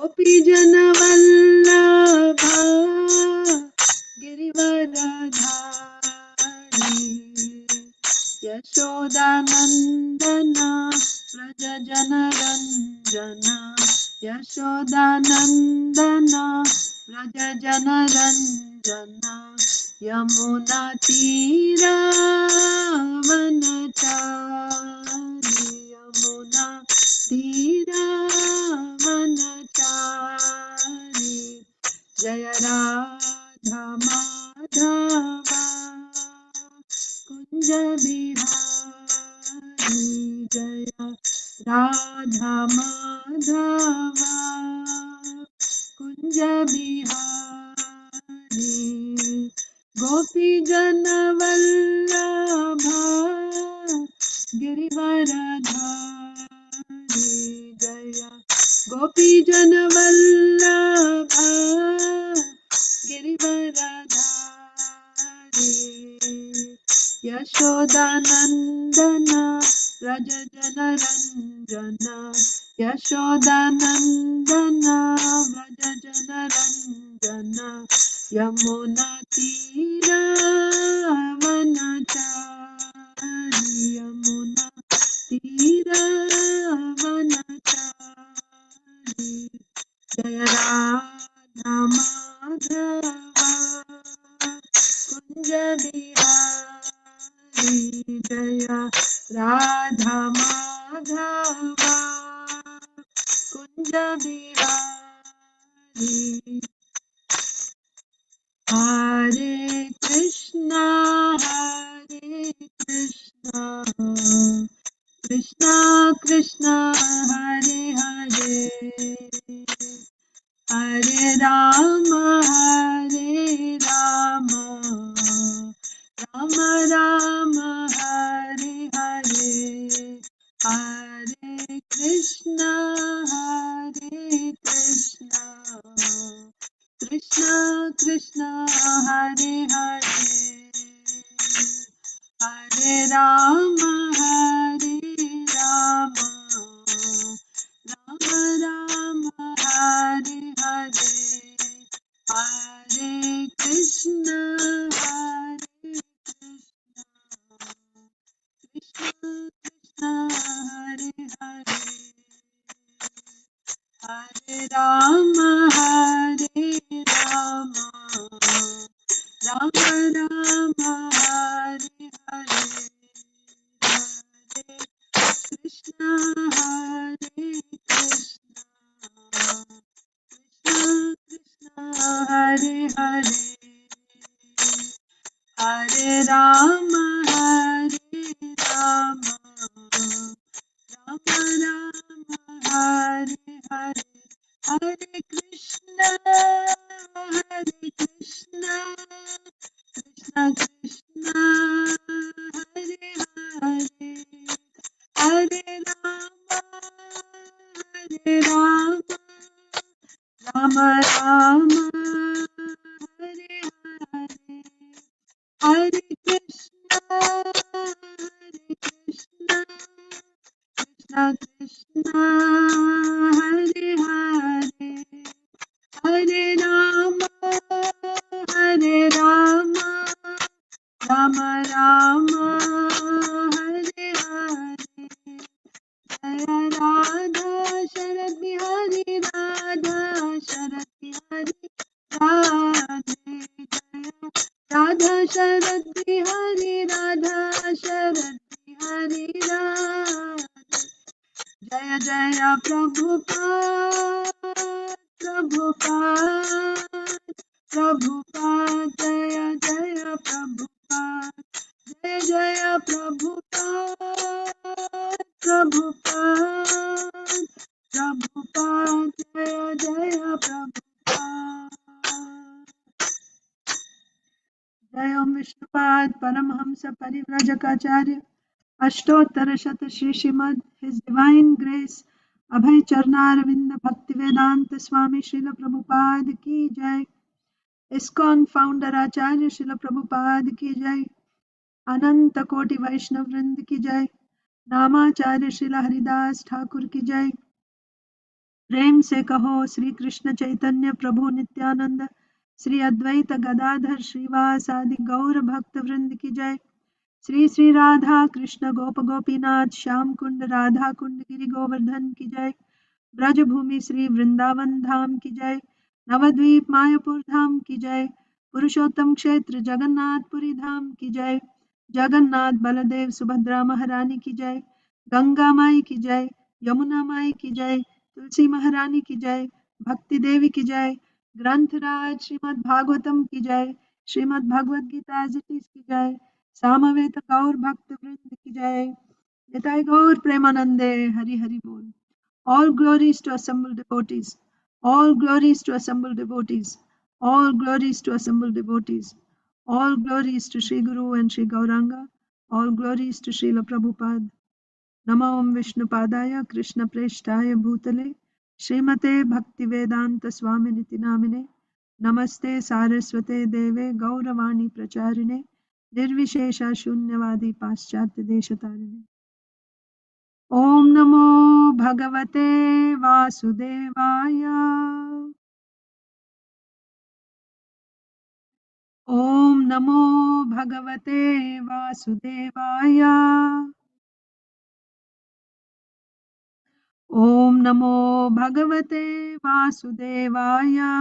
गोपीजन वल्लभा गिरिवरधारी यशोदानन्दना व्रज जनरञ्जना यशोदानन्दना व्रज जनरञ्जना यमुना तीरावनचारि यमुना तीरावनचारि जय राधा माधवा कुंज बिहारी जय राधा माधवा कुंज बिहारी गोपीजन वल्लभा गिरिवरधारी जय गोपीजन वल्लभा गिरिवरधारी यशोदानन्दना व्रज जनरञ्जना यशोदानन्दना व्रज जनरञ्जना यमुना तीरावनचारि यमुना तीरावनचारि जय राधा माधवा कुंज बिहारी जय राधा माधवा कुंज बिहारी हरे कृष्णा कृष्णा कृष्णा हरे हरे हरे राम राम राम हरे हरे हरे कृष्णा कृष्णा कृष्णा हरे हरे हरे राम राम राम हरे हरे हरे कृष्णा कृष्णा कृष्णा हरे हरे हरे राम राम राम हरे हरे हरे कृष्णा कृष्णा हरे हरे हरे राम राम हरे हरे हरे कृष्णा कृष्णा कृष्णा हरे हरे हरे राम राम राम हरे हरे हरे कृष्णा कृष्णा कृष्णा हरे हरे हरे राम राम राम हरे हरे जय राधा शरद बिहारी राधा शरद बिहारी राधे जय राधा शरद बिहारी राधा शरद बिहारी राधे जय जय प्रभुपाद प्रभुपाद जय जय प्रभुपाद जय जय प्रभुपाद प्रभुपाद जय जय प्रभुपाद जय ओम विष्णुपाद परमहंस परिव्राजकाचार्य अष्टोत्तर शत Shri Srimad his divine grace Abhay Charanaravinda Bhakti Vedanta Swami Srila Prabhupada की जय। इस्कॉन फाउंडर आचार्य श्रील प्रभुपाद की जय। अनंत कोटि वैष्णव वृंद की जय। नामाचार्य श्रील हरिदास ठाकुर की जय। प्रेम से कहो श्री कृष्ण चैतन्य प्रभु नित्यानंद, श्री अद्वैत गदाधर श्रीवासादि गौर भक्त वृंद की जय। श्री श्री राधा कृष्ण गोप गोपीनाथ श्याम कुंड राधा कुंड गिरि गोवर्धन की जय। ब्रजभूमि श्री वृंदावन धाम की जय। नवद्वीप मायापुर धाम की जय। पुरुषोत्तम क्षेत्र जगन्नाथपुरी धाम की जय। जगन्नाथ बलदेव सुभद्रा महारानी की जय। गंगा माई की जय। यमुना माई की जय। तुलसी महारानी की जय। भक्ति देवी की जय। ग्रंथराज श्रीमद् भागवतम की जय। Srimad Bhagavad Gita as it is की जय। सामवेद गौर भक्त वृंद की जय। निताय गौर प्रेमानंदे हरि हरि बोल। All glories to assembled devotees. All glories to assembled devotees. All glories to assembled devotees. All glories to Sri Guru and Sri Gauranga. All glories to Srila Prabhupada. Namo Om Vishnupadaya Krishna Preshtaya Bhutale Srimate Bhaktivedanta Swaminiti Namine Namaste Saraswate Deve Gauravani Pracharine Nirvishesha Shunyavadi Paschatya Deshatarine. Om Namo Bhagavate Vasudevaya. Om Namo Bhagavate Vasudevaya. Om Namo Bhagavate Vasudevaya.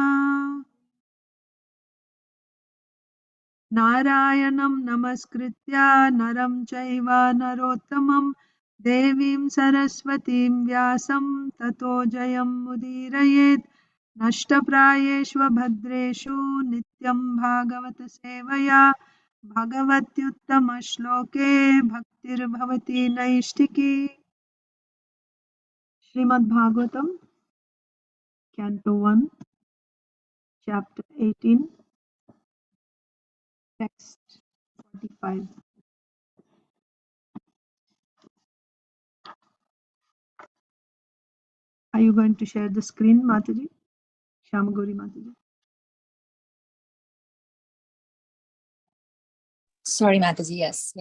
Narayanam Namaskritya Naram Chaiva Narottamam Devim Saraswatim Vyasam Tato Jayam Mudirayet. नष्टप्रायेष्वभद्रेषु नित्यं भागवत सेवया भगवत्युत्तमश्लोके भक्तिर्भवति नैष्ठिकी। Shrimad Bhagavatam Canto 1 Chapter 18 Text 45. Are you going to share the screen, Mataji? Shamagori Mataji. Sorry, Mataji. Yes.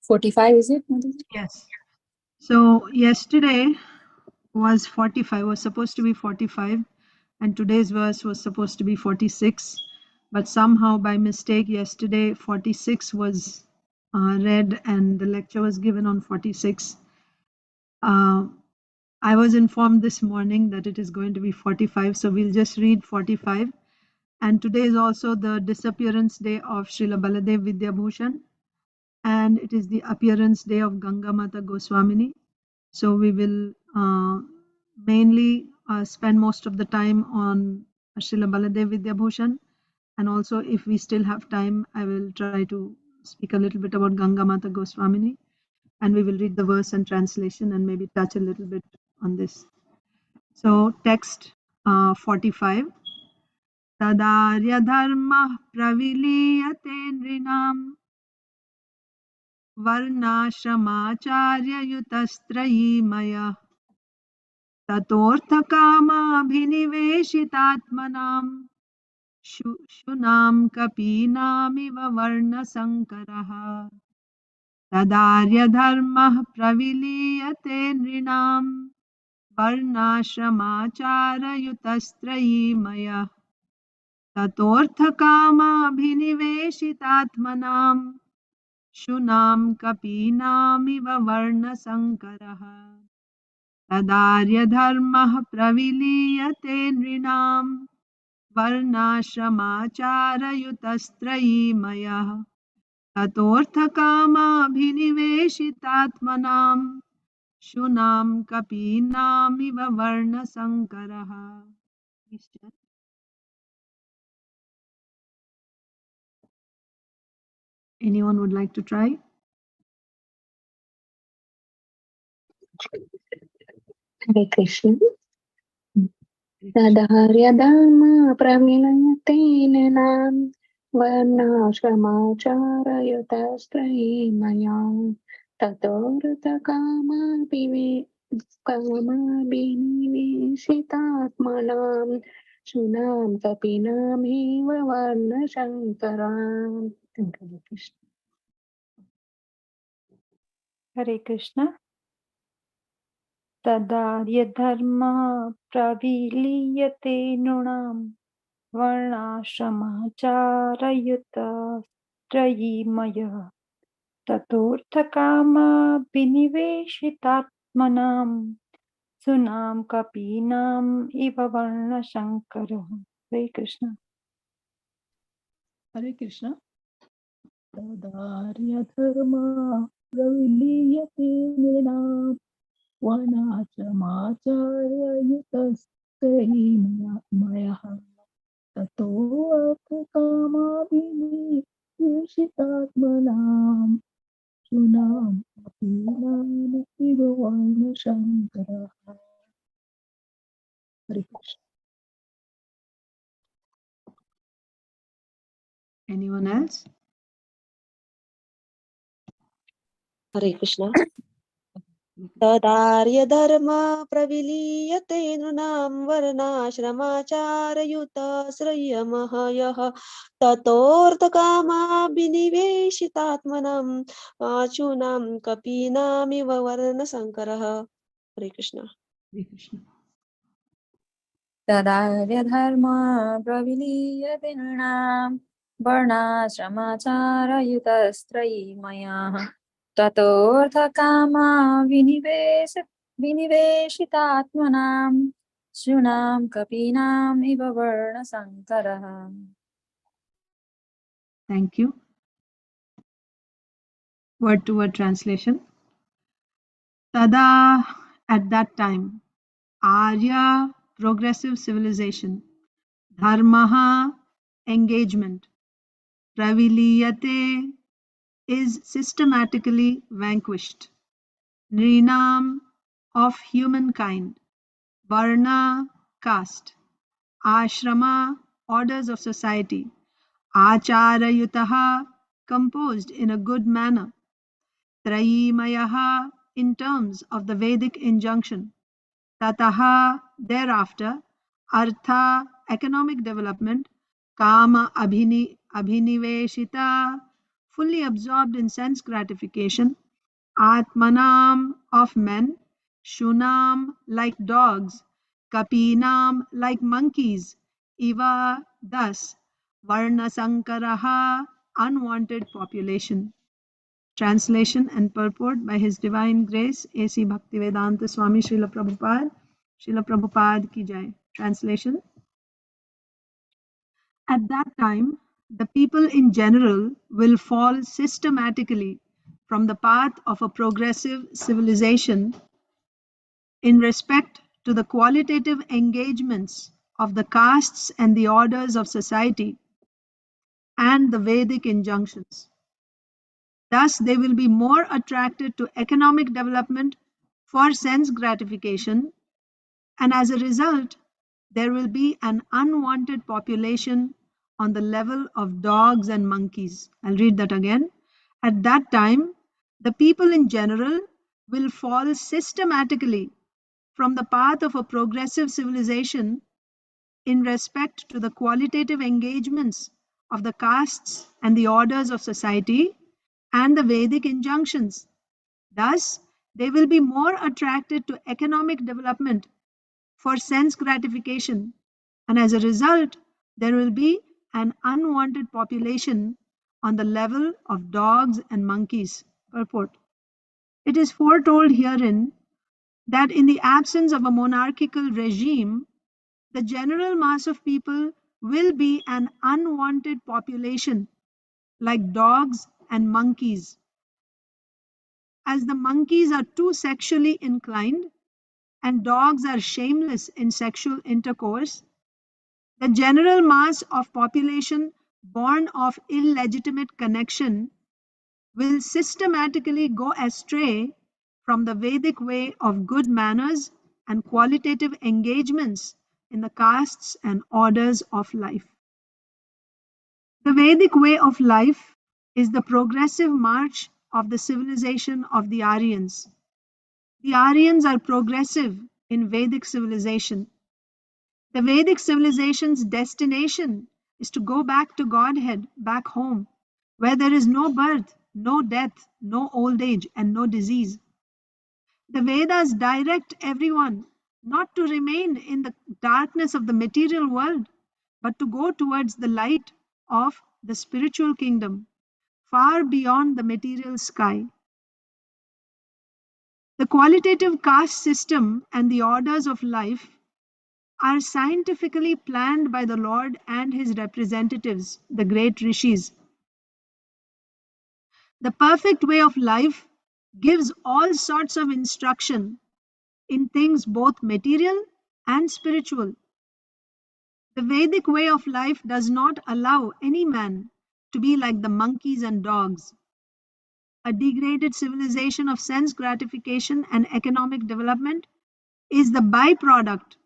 45, is it, Mataji? Yes. So yesterday was 45, was supposed to be 45, and today's verse was supposed to be 46, but somehow by mistake yesterday 46 was read and the lecture was given on 46. I was informed this morning that it is going to be 45, so we'll just read 45. And today is also the disappearance day of Srila Baladeva Vidyābhusan, and it is the appearance day of Ganga Mata Goswamini. So we will mainly spend most of the time on Srila Baladeva Vidyābhusan, and also if we still have time, I will try to speak a little bit about Ganga Mata Goswamini, and we will read the verse and translation and maybe touch a little bit on this. So text 45. Tadarya dharma praviliyate nrinam varnashramacarya yutastrayimaya ततोऽर्थकामाभिनिवेशितात्मनां शूनां कपीनामिव वर्णसङ्करः तदार्यधर्मः प्रविलीयते नृणां वर्णाश्रमाचारयुतस्त्रयीमयः ततोऽर्थकामाभिनिवेशितात्मनां शूनां कपीनामिव वर्णसङ्करः तदार्यधर्मः प्रविलीयते नृणां वर्णाश्रमाचारयुतस्त्रयीमयः ततोऽर्थकामाभिनिवेशितात्मनां शूनां कपीनामिव वर्णसङ्करः. Anyone would like to try? Hare Krishna. Tadarya-dharma pravilayate-nam varnāśramaśārayutāstrayīmayam tatortha-kāmabhinivēṣitātmanām shunām kapinām-eva varnasaṅkarām. Thank you, Krishna. Hare Krishna. Tadarya dharma praviliyate nunam varnashramacharayuta trayimaya tatorthakama biniveshitatmanam sunam kapinam iva varna shankara. Hare Krishna. Hare Krishna. Tadarya dharma praviliyate nirnam varnashramacharya yutastai mayaha tato arthakama vishitatmanam sunam apinam iva varna shankara. Hare Krishna. Anyone else? Hare Krishna. Tadarya dharma praviliyate nunam varnashramacharayuta srayamahayah tatorthakama biniveshitatmanam achunam kapinam iva varna sankarah. Hare Krishna. Hare Krishna. Tadarya dharma praviliyate nृणां varnashramacharayutastrayimaya tatorthakama viniveshitatmanam shunam kapinam iva varna sankarah. Thank you. Word to word translation. Tada, at that time. Arya, progressive civilization. Dharmaha, engagement. Praviliyate, is systematically vanquished. Nrinam, of humankind. Varna, caste. Ashrama, orders of society. Acharayutaha, composed in a good manner. Trayimayaha, in terms of the Vedic injunction. Tataha, thereafter. Artha, economic development. Kama abhiniveshita, fully absorbed in sense gratification. Atmanam, of men. Shunam, like dogs. Kapinam, like monkeys. Iva, thus. Varna Sankaraha, unwanted population. Translation and purport by His Divine Grace A.C. Bhaktivedanta Swami Srila Prabhupada. Srila Prabhupada ki jai. Translation. At that time, the people in general will fall systematically from the path of a progressive civilization in respect to the qualitative engagements of the castes and the orders of society and the Vedic injunctions. Thus, they will be more attracted to economic development for sense gratification, and as a result, there will be an unwanted population on the level of dogs and monkeys. I'll read that again. At that time, the people in general will fall systematically from the path of a progressive civilization in respect to the qualitative engagements of the castes and the orders of society and the Vedic injunctions. Thus, they will be more attracted to economic development for sense gratification, and as a result, there will be an unwanted population on the level of dogs and monkeys. Purport. It is foretold herein that in the absence of a monarchical regime, the general mass of people will be an unwanted population like dogs and monkeys. As the monkeys are too sexually inclined and dogs are shameless in sexual intercourse, the general mass of population born of illegitimate connection will systematically go astray from the Vedic way of good manners and qualitative engagements in the castes and orders of life. The Vedic way of life is the progressive march of the civilization of the Aryans. The Aryans are progressive in Vedic civilization. The Vedic civilization's destination is to go back to Godhead, back home, where there is no birth no death, no old age, and no disease. The Vedas direct everyone not to remain in the darkness of the material world, but to go towards the light of the spiritual kingdom, far beyond the material sky. The qualitative caste system and the orders of life are scientifically planned by the Lord and his representatives, the great rishis. The perfect way of life gives all sorts of instruction in things both material and spiritual. The Vedic way of life does not allow any man to be like the monkeys and dogs, a degraded civilization of sense gratification and economic development is the byproduct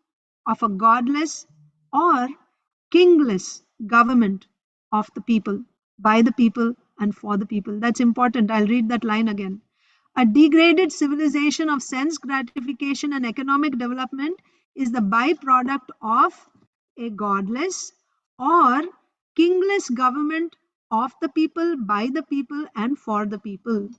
of a godless or kingless government of the people, by the people, and for the people. That's important. I'll read that line again. A degraded civilization of sense gratification and economic development is the byproduct of a godless or kingless government of the people, by the people, and for the people.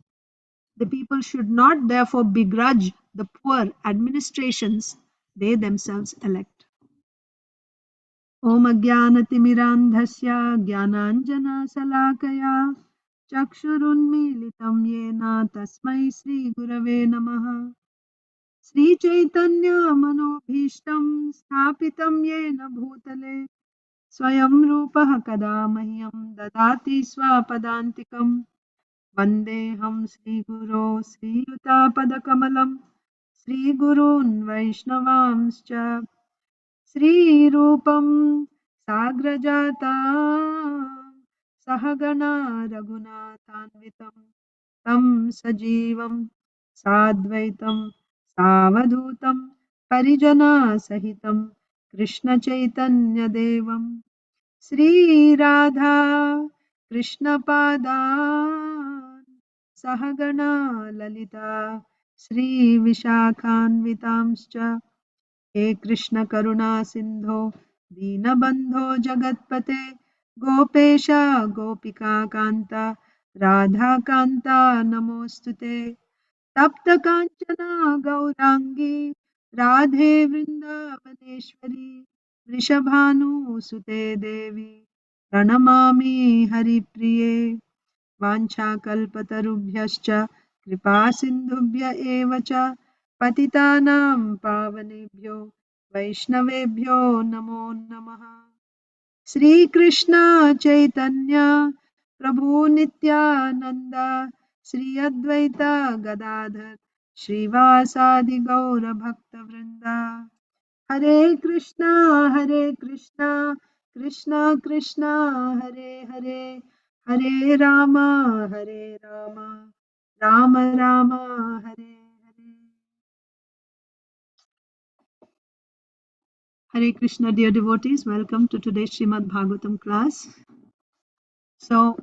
The people should not therefore begrudge the poor administrations they themselves elect. Om Ajnanatimirandhasya Jnananjana Chakshurunmilitam Yena Tasmai Sri Gurave Namaha Sri Chaitanya Manobhishtam Sthapitam Yena Bhutale Swayam Rupaha Kada Mahyam Dadati Swapadantikam Vandeham Sri Guru Sri Yuta Sri Gurun Vaishnavamscha Sri Rupam Sagrajata Sahagana Raghunathanvitam Tam Sajivam Sadvaitam Savadutam Parijana Sahitam Krishna Chaitanya Devam Sri Radha Krishna Pada Sahagana Lalita Sri Vishakhanvitamscha He Krishna Karuna Sindho Deenabandho Jagatpate Gopesha Gopika Kanta Radha Kanta Namostute Tapta Kanchana Gaurangi Radhe Vrindavaneshwari Vrishabhanu Sute Devi Pranamami Haripriye Vanchakalpatarubhyascha Kripa Sindhubhya eva cha Patitanam Pavanebhyo Vaishnavebhyo Namo Namaha Sri Krishna Chaitanya Prabhu Nityananda Sri Advaita Gadadhar Srivasadi Gaura Bhakta Vrinda Hare Krishna Krishna Krishna Hare Hare Hare Rama Rama Rama Hare Hare. Hare Krishna, dear devotees, welcome to today's Srimad Bhagavatam class. So,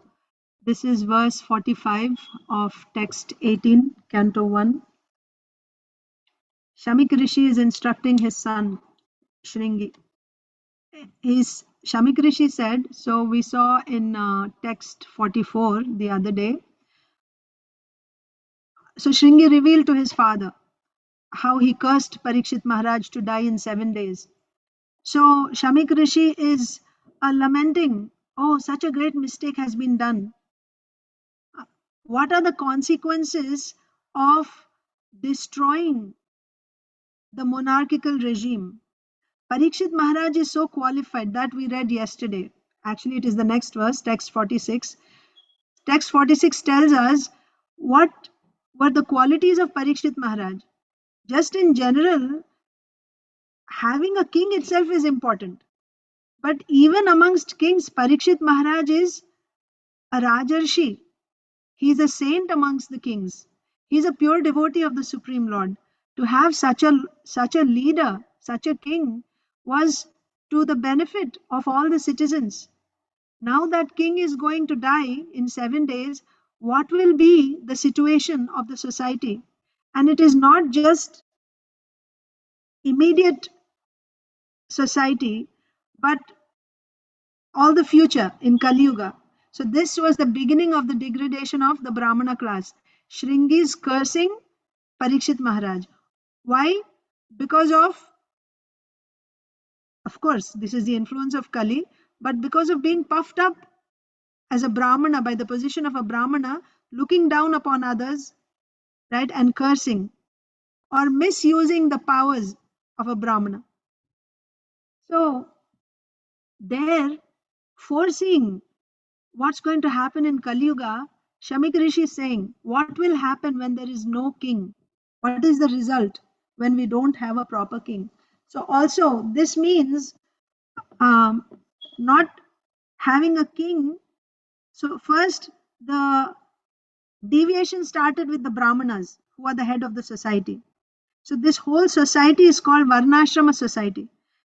this is verse 45 of text 18, Canto 1. Shamik Rishi is instructing his son, Shringi. Shamik Rishi said, so we saw in text 44 the other day. So, Shringi revealed to his father how he cursed Parikshit Maharaj to die in 7 days. So Shamik Rishi is lamenting, oh, such a great mistake has been done. What are the consequences of destroying the monarchical regime? Parikshit Maharaj is so qualified that we read yesterday. Actually, it is the next verse, text 46. Text 46 tells us what were the qualities of Parikshit Maharaj. Just in general, having a king itself is important. But even amongst kings, Parikshit Maharaj is a Rajarshi. He is a saint amongst the kings. He is a pure devotee of the Supreme Lord. To have such a leader, such a king, was to the benefit of all the citizens. Now that king is going to die in 7 days, what will be the situation of the society? And it is not just immediate society, but all the future in Kali Yuga. So this was the beginning of the degradation of the Brahmana class. Shringi is cursing Parikshit Maharaj. Why? Because of course, this is the influence of Kali, but because of being puffed up as a Brahmana, by the position of a Brahmana, looking down upon others, right, and cursing or misusing the powers of a Brahmana. So there, foreseeing what's going to happen in Kali Yuga, Shamik Rishi is saying, what will happen when there is no king? What is the result when we don't have a proper king? So also this means not having a king. So first the deviation started with the Brahmanas, who are the head of the society. So this whole society is called Varnashrama society.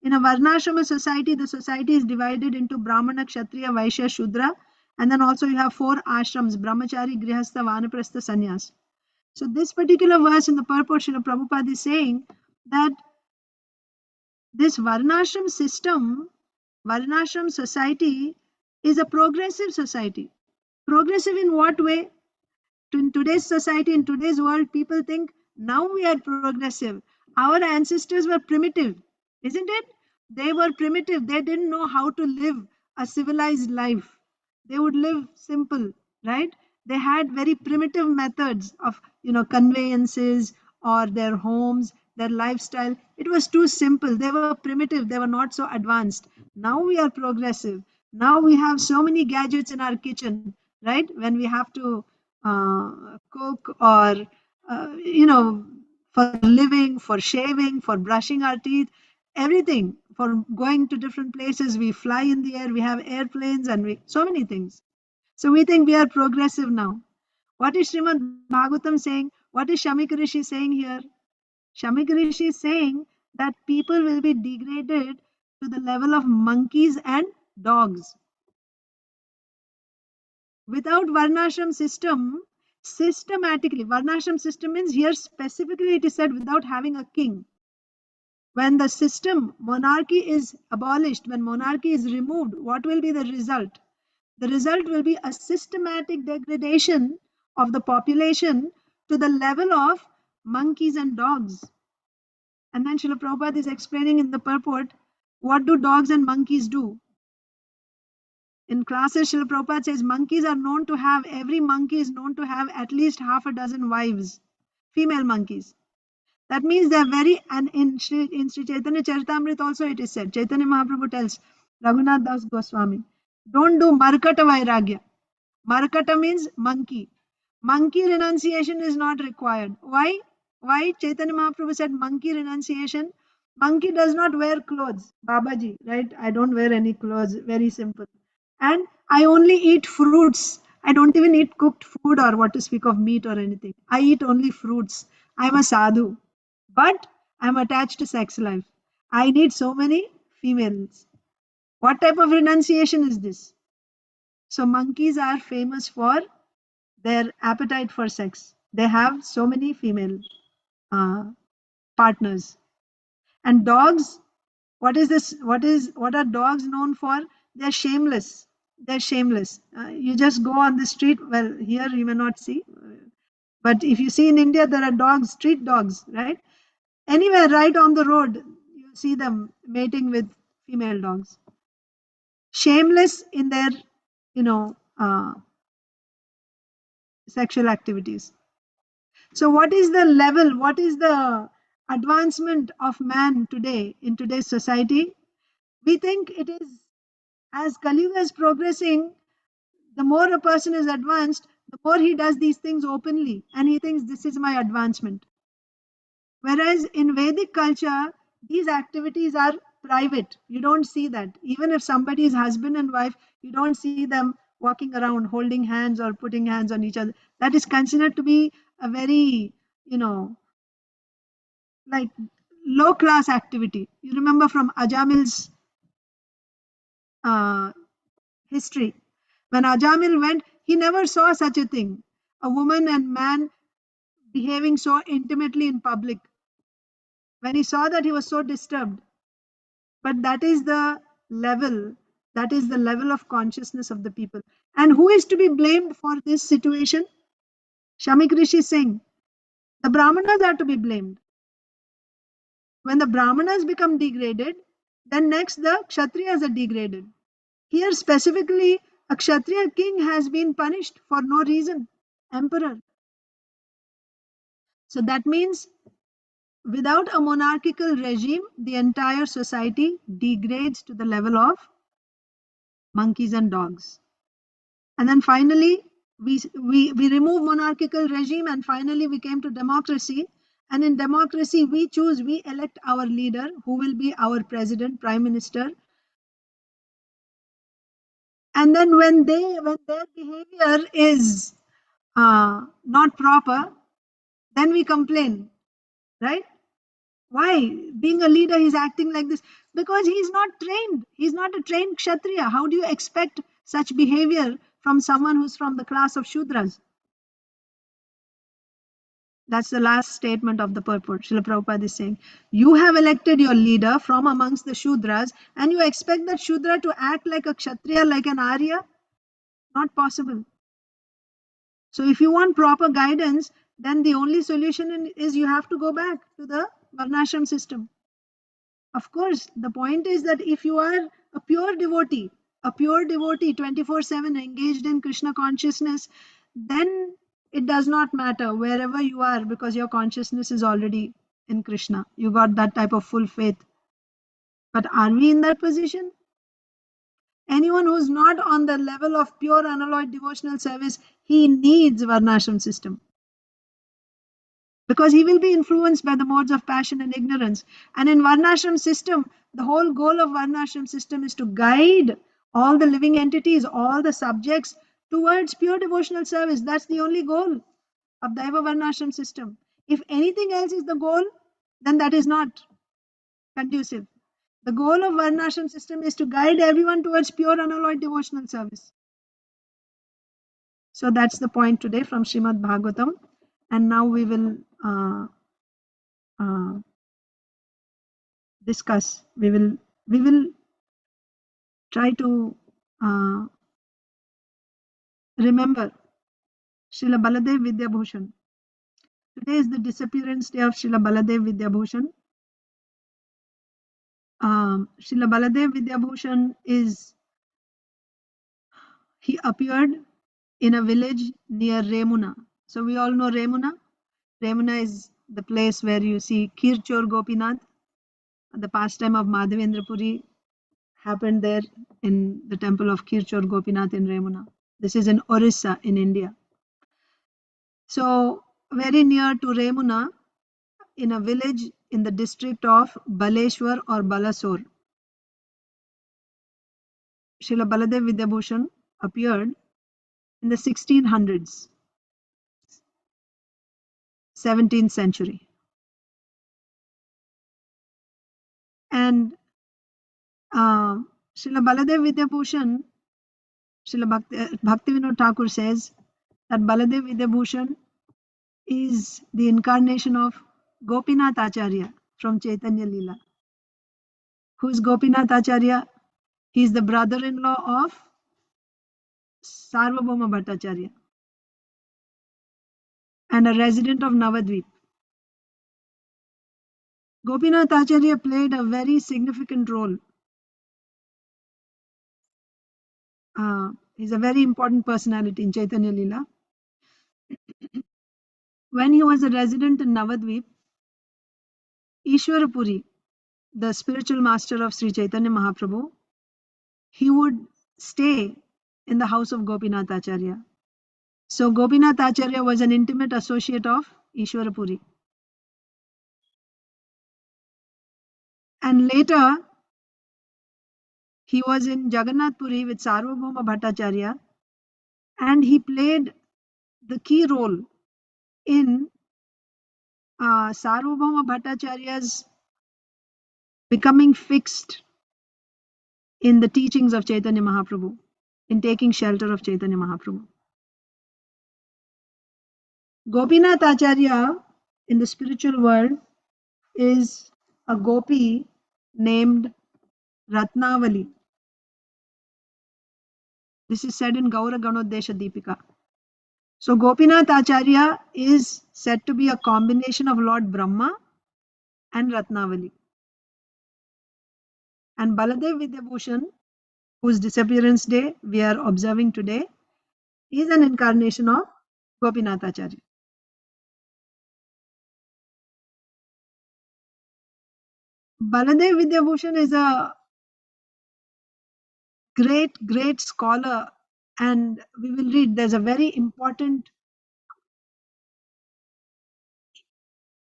In a Varnashrama society, the society is divided into Brahmana, Kshatriya, Vaishya, Shudra, and then also you have 4 ashrams: Brahmachari, Grihastha, Vanaprastha, Sannyas. So this particular verse in the purport, Srila Prabhupada is saying that this Varnashram system, Varnashram society, is a progressive society. Progressive in what way? In today's society, in today's world, people think now we are progressive. Our ancestors were primitive, isn't it? They were primitive. They didn't know how to live a civilized life. They would live simple, right? They had very primitive methods of, conveyances or their homes, their lifestyle. It was too simple. They were primitive. They were not so advanced. Now we are progressive. Now we have so many gadgets in our kitchen, right? When we have to cook or for living, for shaving, for brushing our teeth, everything, for going to different places, we fly in the air, we have airplanes, and so many things. So we think we are progressive now. What is Srimad Bhagavatam saying? What is Shamik Rishi saying here? Shamik Rishi is saying that people will be degraded to the level of monkeys and dogs. Without Varnashram system, systematically, Varnashram system means here specifically it is said without having a king. When the system, monarchy is abolished, when monarchy is removed, what will be the result? The result will be a systematic degradation of the population to the level of monkeys and dogs. And then Srila Prabhupada is explaining in the purport, what do dogs and monkeys do? In classes, Srila Prabhupada says every monkey is known to have at least half a dozen wives, female monkeys. That means they are very, and in Sri Chaitanya Charitamrita also it is said, Chaitanya Mahaprabhu tells Raghunath Das Goswami, don't do Markata Vairagya. Markata means monkey. Monkey renunciation is not required. Why? Why Chaitanya Mahaprabhu said monkey renunciation? Monkey does not wear clothes. Babaji, right? I don't wear any clothes. Very simple. And I only eat fruits. I don't even eat cooked food or what to speak of meat or anything. I eat only fruits. I'm a sadhu. But I'm attached to sex life. I need so many females. What type of renunciation is this? So monkeys are famous for their appetite for sex. They have so many female partners. And dogs, what is this? What are dogs known for? They're shameless. They're shameless. You just go on the street. Well, here you may not see, but if you see in India, there are dogs, street dogs, right? Anywhere, right on the road, you see them mating with female dogs. Shameless in their, sexual activities. So what is the level, what is the advancement of man today in today's society? We think it is, as Kali Yuga is progressing, the more a person is advanced, the more he does these things openly and he thinks this is my advancement. Whereas in Vedic culture, these activities are private. You don't see that. Even if somebody is husband and wife, you don't see them walking around holding hands or putting hands on each other. That is considered to be a very, like low class activity. You remember from Ajamil's uh, history. When Ajamil went, he never saw such a thing. A woman and man behaving so intimately in public. When he saw that, he was so disturbed. But that is the level of consciousness of the people. And who is to be blamed for this situation? Shamik Rishi is saying the Brahmanas are to be blamed. When the Brahmanas become degraded, then next the Kshatriyas are degraded. Here specifically, a Kshatriya king has been punished for no reason, emperor. So that means without a monarchical regime, the entire society degrades to the level of monkeys and dogs. And then finally, we remove monarchical regime, and finally we came to democracy. And in democracy, we elect our leader, who will be our president, prime minister. And then when their behavior is not proper, then we complain, right? Why? Being a leader, he's acting like this because he's not trained. He's not a trained Kshatriya. How do you expect such behavior from someone who's from the class of Shudras? That's the last statement of the purport. Srila Prabhupada is saying, you have elected your leader from amongst the Shudras, and you expect that Shudra to act like a Kshatriya, like an Arya? Not possible. So if you want proper guidance, then the only solution is you have to go back to the Varnashram system. Of course, the point is that if you are a pure devotee 24/7 engaged in Krishna consciousness, then it does not matter wherever you are, because your consciousness is already in Krishna. You got that type of full faith. But are we in that position? Anyone who's not on the level of pure unalloyed devotional service, he needs Varnashram system, because he will be influenced by the modes of passion and ignorance. And in Varnashram system, the whole goal of Varnashram system is to guide all the living entities, all the subjects towards pure devotional service. That's the only goal of Daiva Varnashram system. If anything else is the goal, then that is not conducive. The goal of Varnashram system is to guide everyone towards pure unalloyed devotional service. So that's the point today from Srimad Bhagavatam. And now we will discuss. We will try to remember Srila Baladeva Vidyābhusan. Today is the disappearance day of Srila Baladeva Vidyābhusan. Srila Baladeva Vidyābhusan he appeared in a village near Remuna. So we all know Remuna. Remuna is the place where you see Kirchor Gopinath. The pastime of Madhavendra Puri happened there in the temple of Kirchor Gopinath in Remuna. This is in Orissa in India. So very near to Remuna, in a village in the district of Baleshwar or Balasore, Srila Baladeva Vidyābhusan appeared in the 1600s, 17th century. And Srila Baladeva Vidyābhusan, Srila Bhaktivinoda Thakur says that Baladeva Vidyābhusan is the incarnation of Gopinath Acharya from Chaitanya Leela. Who is Gopinath Acharya? He is the brother-in-law of Sarvabhauma Bhattacharya and a resident of Navadvip. Gopinath Acharya played a very significant role. He's a very important personality in Chaitanya Leela. When he was a resident in Navadvip, Ishwarapuri, the spiritual master of Sri Chaitanya Mahaprabhu, he would stay in the house of Gopinath Acharya. So Gopinath Acharya was an intimate associate of Ishwarapuri. And later, he was in Jagannath Puri with Sarvabhauma Bhattacharya, and he played the key role in Sarvabhauma Bhattacharya's becoming fixed in the teachings of Chaitanya Mahaprabhu, in taking shelter of Chaitanya Mahaprabhu. Gopinath Acharya in the spiritual world is a gopi named Ratnavali. This is said in Gaura Ganodesha Deepika. So Gopinath Acharya is said to be a combination of Lord Brahma and Ratnavali. And Baladev Vidyābhusan, whose disappearance day we are observing today, is an incarnation of Gopinath Acharya. Baladev Vidyābhusan is a great scholar, and we will read there's a very important,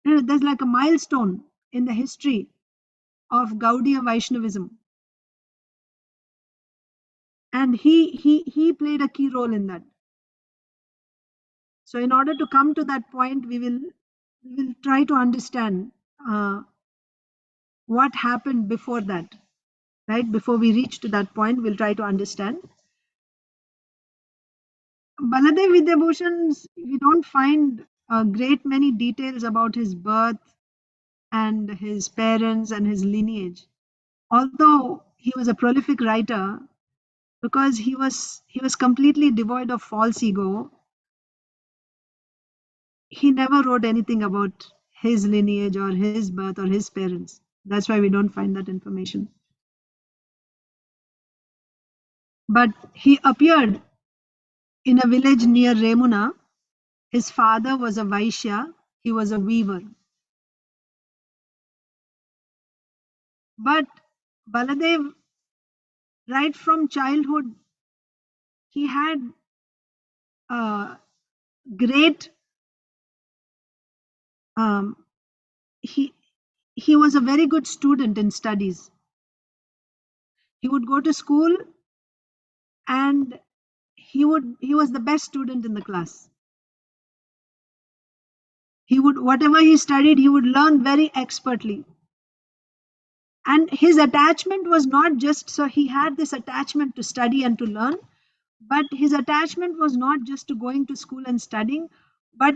there's like a milestone in the history of Gaudiya Vaishnavism, and he played a key role in that. So in order to come to that point, we will try to understand what happened before that, right? Before we reach to that point, we'll try to understand. Baladev Vidyābhusan, we don't find a great many details about his birth and his parents and his lineage. Although he was a prolific writer, because he was completely devoid of false ego, he never wrote anything about his lineage or his birth or his parents. That's why we don't find that information. But he appeared in a village near Remuna. His father was a Vaishya, he was a weaver. But Baladev, right from childhood, he had a great, he was a very good student in studies. He would go to school and he was the best student in the class. He would, whatever he studied, he would learn very expertly. And his attachment was not just, so he had this attachment to study and to learn, but his attachment was not just to going to school and studying, but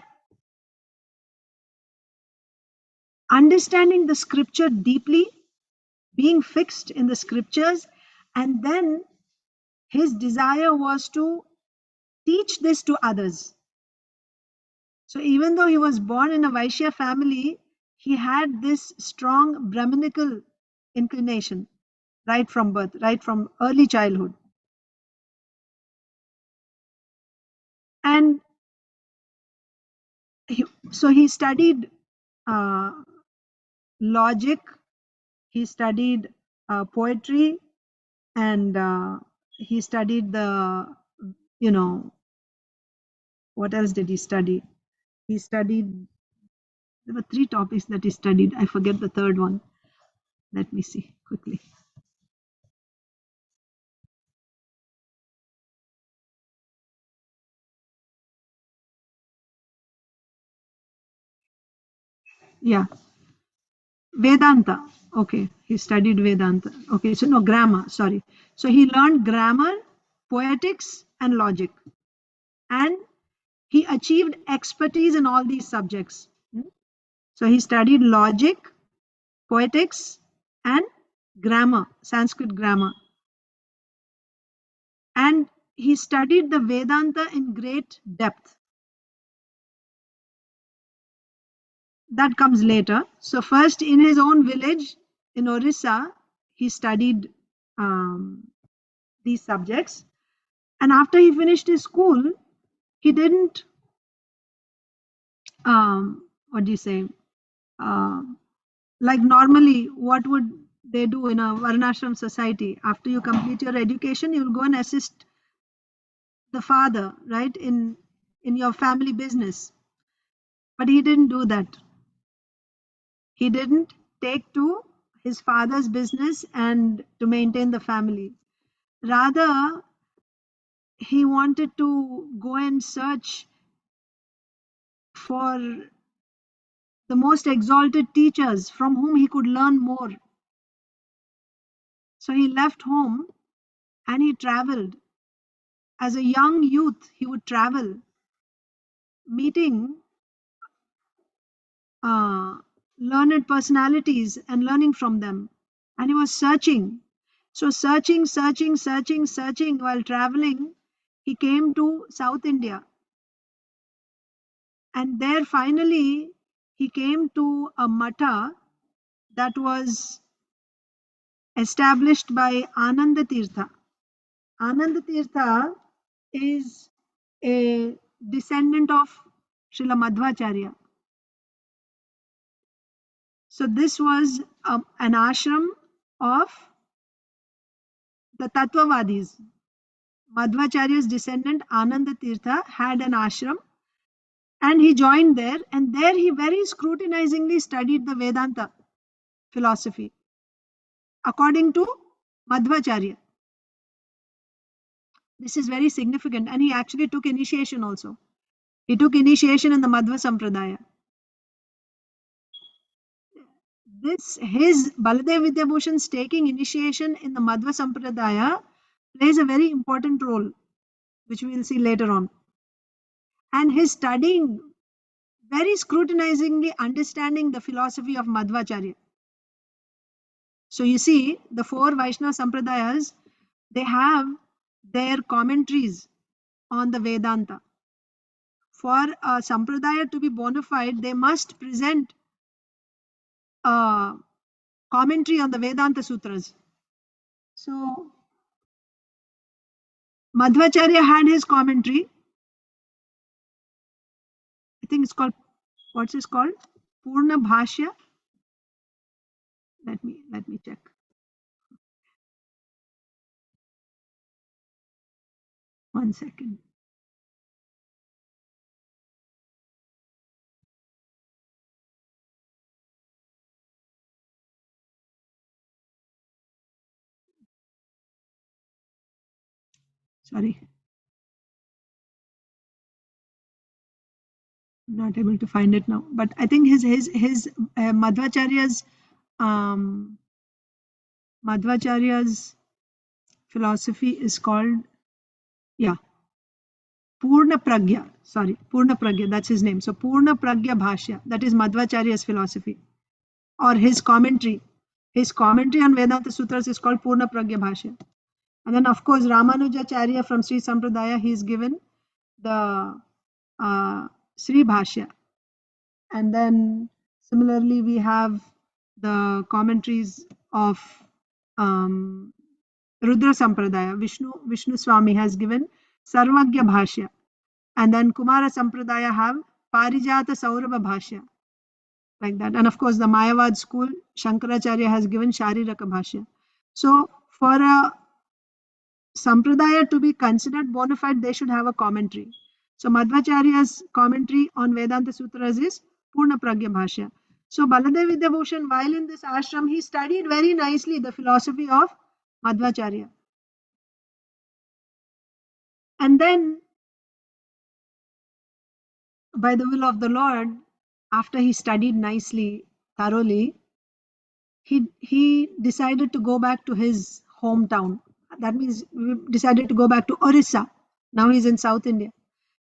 understanding the scripture deeply, being fixed in the scriptures, and then his desire was to teach this to others. So even though he was born in a Vaishya family, he had this strong Brahminical inclination right from birth, right from early childhood. And he studied logic, he studied poetry, and he studied what else did he study? He studied, there were 3 topics that he studied. I forget the third one. Let me see quickly. Yeah. Vedanta. Okay, he studied Vedanta. Okay, so no, grammar, sorry. So he learned grammar, poetics, and logic. And he achieved expertise in all these subjects. So he studied logic, poetics, and grammar, Sanskrit grammar. And he studied the Vedanta in great depth. That comes later. So first in his own village in Orissa, he studied these subjects. And after he finished his school, he didn't, what do you say, like normally, what would they do in a Varnashram society? After you complete your education, you will go and assist the father, right, in your family business. But he didn't do that. He didn't take to his father's business and to maintain the family. Rather, he wanted to go and search for the most exalted teachers from whom he could learn more. So he left home and he traveled. As a young youth, he would travel, meeting learned personalities and learning from them. And he was searching. So searching while traveling, he came to South India. And there finally he came to a matha that was established by Ananda Tirtha. Ananda Tirtha is a descendant of Srila Madhvacharya. So this was an ashram of the Tattvavadis. Madhvacharya's descendant Ananda Tirtha had an ashram and he joined there, and there he very scrutinizingly studied the Vedanta philosophy according to Madhvacharya. This is very significant, and he actually took initiation also. He took initiation in the Madhva Sampradaya. His Baladeva Vidyābhusan's taking initiation in the Madhva Sampradaya plays a very important role, which we will see later on. And his studying, very scrutinizingly understanding the philosophy of Madhvacharya. So you see, the four Vaishnava Sampradayas, they have their commentaries on the Vedanta. For a Sampradaya to be bona fide, they must present a commentary on the Vedanta Sutras. So Madhvacharya had his commentary. I think it's called, what's it called? Purna Bhashya. Let me check. One second. Sorry. I'm not able to find it now. But I think his Madhvacharya's philosophy is called, Purna Pragya. Sorry, Purna Pragya, that's his name. So Purna Pragya Bhashya, that is Madhvacharya's philosophy or his commentary. His commentary on Vedanta Sutras is called Purna Pragya Bhashya. And then of course Ramanujacharya from Sri Sampradaya, he is given the Sri Bhashya. And then similarly we have the commentaries of Rudra Sampradaya. Vishnu Swami has given Sarvagya Bhashya. And then Kumara Sampradaya have Parijata Saurabha Bhashya. Like that. And of course the Mayavad school, Shankaracharya has given Shariraka Bhashya. So for a Sampradaya to be considered bona fide, they should have a commentary. So Madhvacharya's commentary on Vedanta Sutras is Purna Pragya Bhashya. So Baladeva Vidyābhusan, while in this ashram, he studied very nicely the philosophy of Madhvacharya. And then, by the will of the Lord, after he studied nicely, thoroughly, he decided to go back to his hometown. That means he decided to go back to Orissa. Now he's in South India.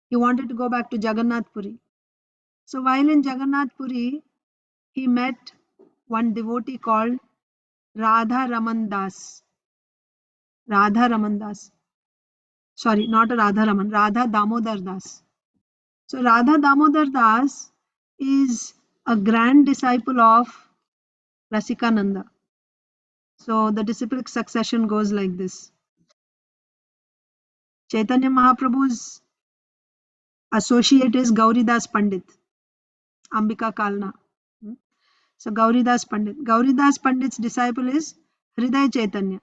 He wanted to go back to Jagannath Puri. So while in Jagannath Puri, he met one devotee called Radha Raman Das. Radha Raman Das. Sorry, not Radha Raman, Radha Damodar Das. So Radha Damodar Das is a grand disciple of Rasikananda. So the disciplic succession goes like this. Chaitanya Mahaprabhu's associate is Gauridas Pandit, Ambika Kalna. So Gauridas Pandit. Gauridas Pandit's disciple is Hriday Chaitanya.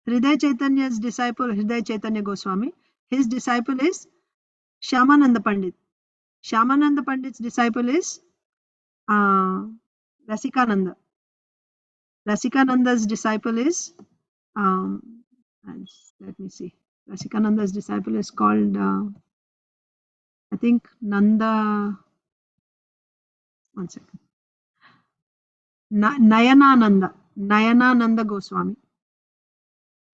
Hriday Chaitanya's disciple, Hriday Chaitanya Goswami, his disciple is Shyamananda Pandit. Shyamananda Pandit's disciple is Rasikananda. Rasikananda's disciple is, let me see, Rasikananda's disciple is called, I think, Nanda, one second, Nayanananda Goswami.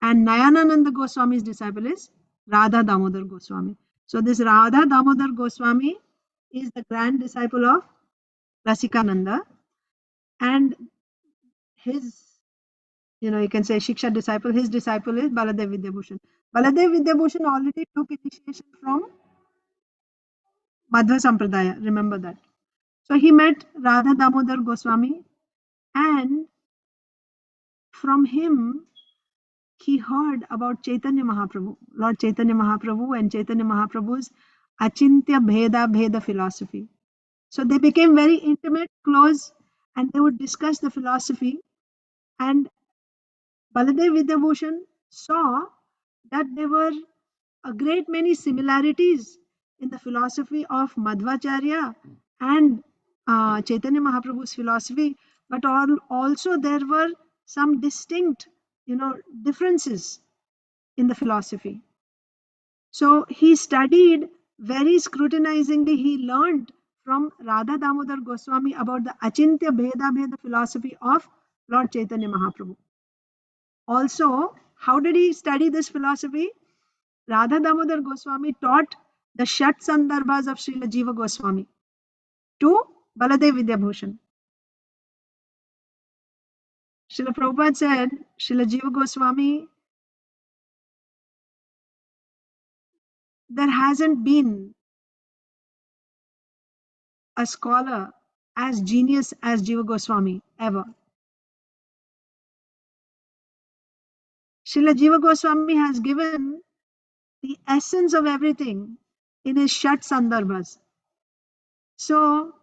And Nayanananda Goswami's disciple is Radha Damodar Goswami. So this Radha Damodar Goswami is the grand disciple of Rasikananda, and his you can say Shiksha disciple, his disciple is Baladeva Vidyābhusan. Baladeva Vidyābhusan already took initiation from Madhva Sampradaya, remember that. So he met Radha Damodar Goswami, and from him he heard about Chaitanya Mahaprabhu, Lord Chaitanya Mahaprabhu, and Chaitanya Mahaprabhu's Achintya Bheda philosophy. So they became very intimate, close, and they would discuss the philosophy. And Baladeva Vidyābhusan saw that there were a great many similarities in the philosophy of Madhvacharya and Chaitanya Mahaprabhu's philosophy, but also there were some distinct, differences in the philosophy. So he studied very scrutinizingly. He learned from Radha Damodar Goswami about the Achintya Bheda philosophy of Lord Chaitanya Mahaprabhu. Also, how did he study this philosophy? Radha Damodar Goswami taught the Shat Sandarbhas of Srila Jiva Goswami to Baladeva Vidyābhusan. Srila Prabhupada said, Srila Jiva Goswami, there hasn't been a scholar as genius as Jiva Goswami ever. Srila Jiva Goswami has given the essence of everything in his Shat Sandarbhas. So,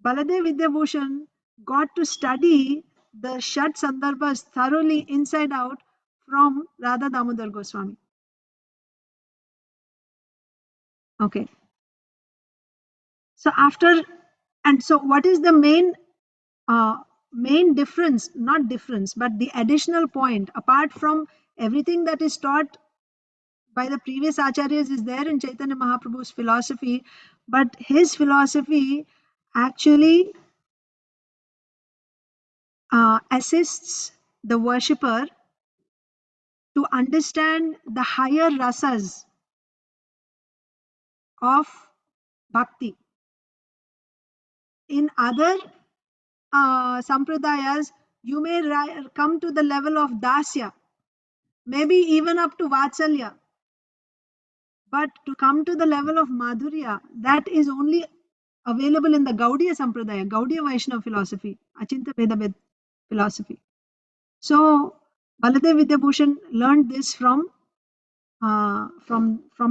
Baladeva Vidyābhusan got to study the Shat Sandarbhas thoroughly inside out from Radha Damodar Goswami. Okay. So what is the main difference, not difference, but the additional point, apart from everything that is taught by the previous acharyas is there in Chaitanya Mahaprabhu's philosophy, but his philosophy actually assists the worshipper to understand the higher rasas of bhakti. In other sampradayas, you may come to the level of dasya, maybe even up to vatsalya, but to come to the level of madhurya, that is only available in the Gaudiya Sampradaya, Gaudiya Vaishnava philosophy, Achintya Bheda philosophy. So Baladeva Vidyābhusan learned this from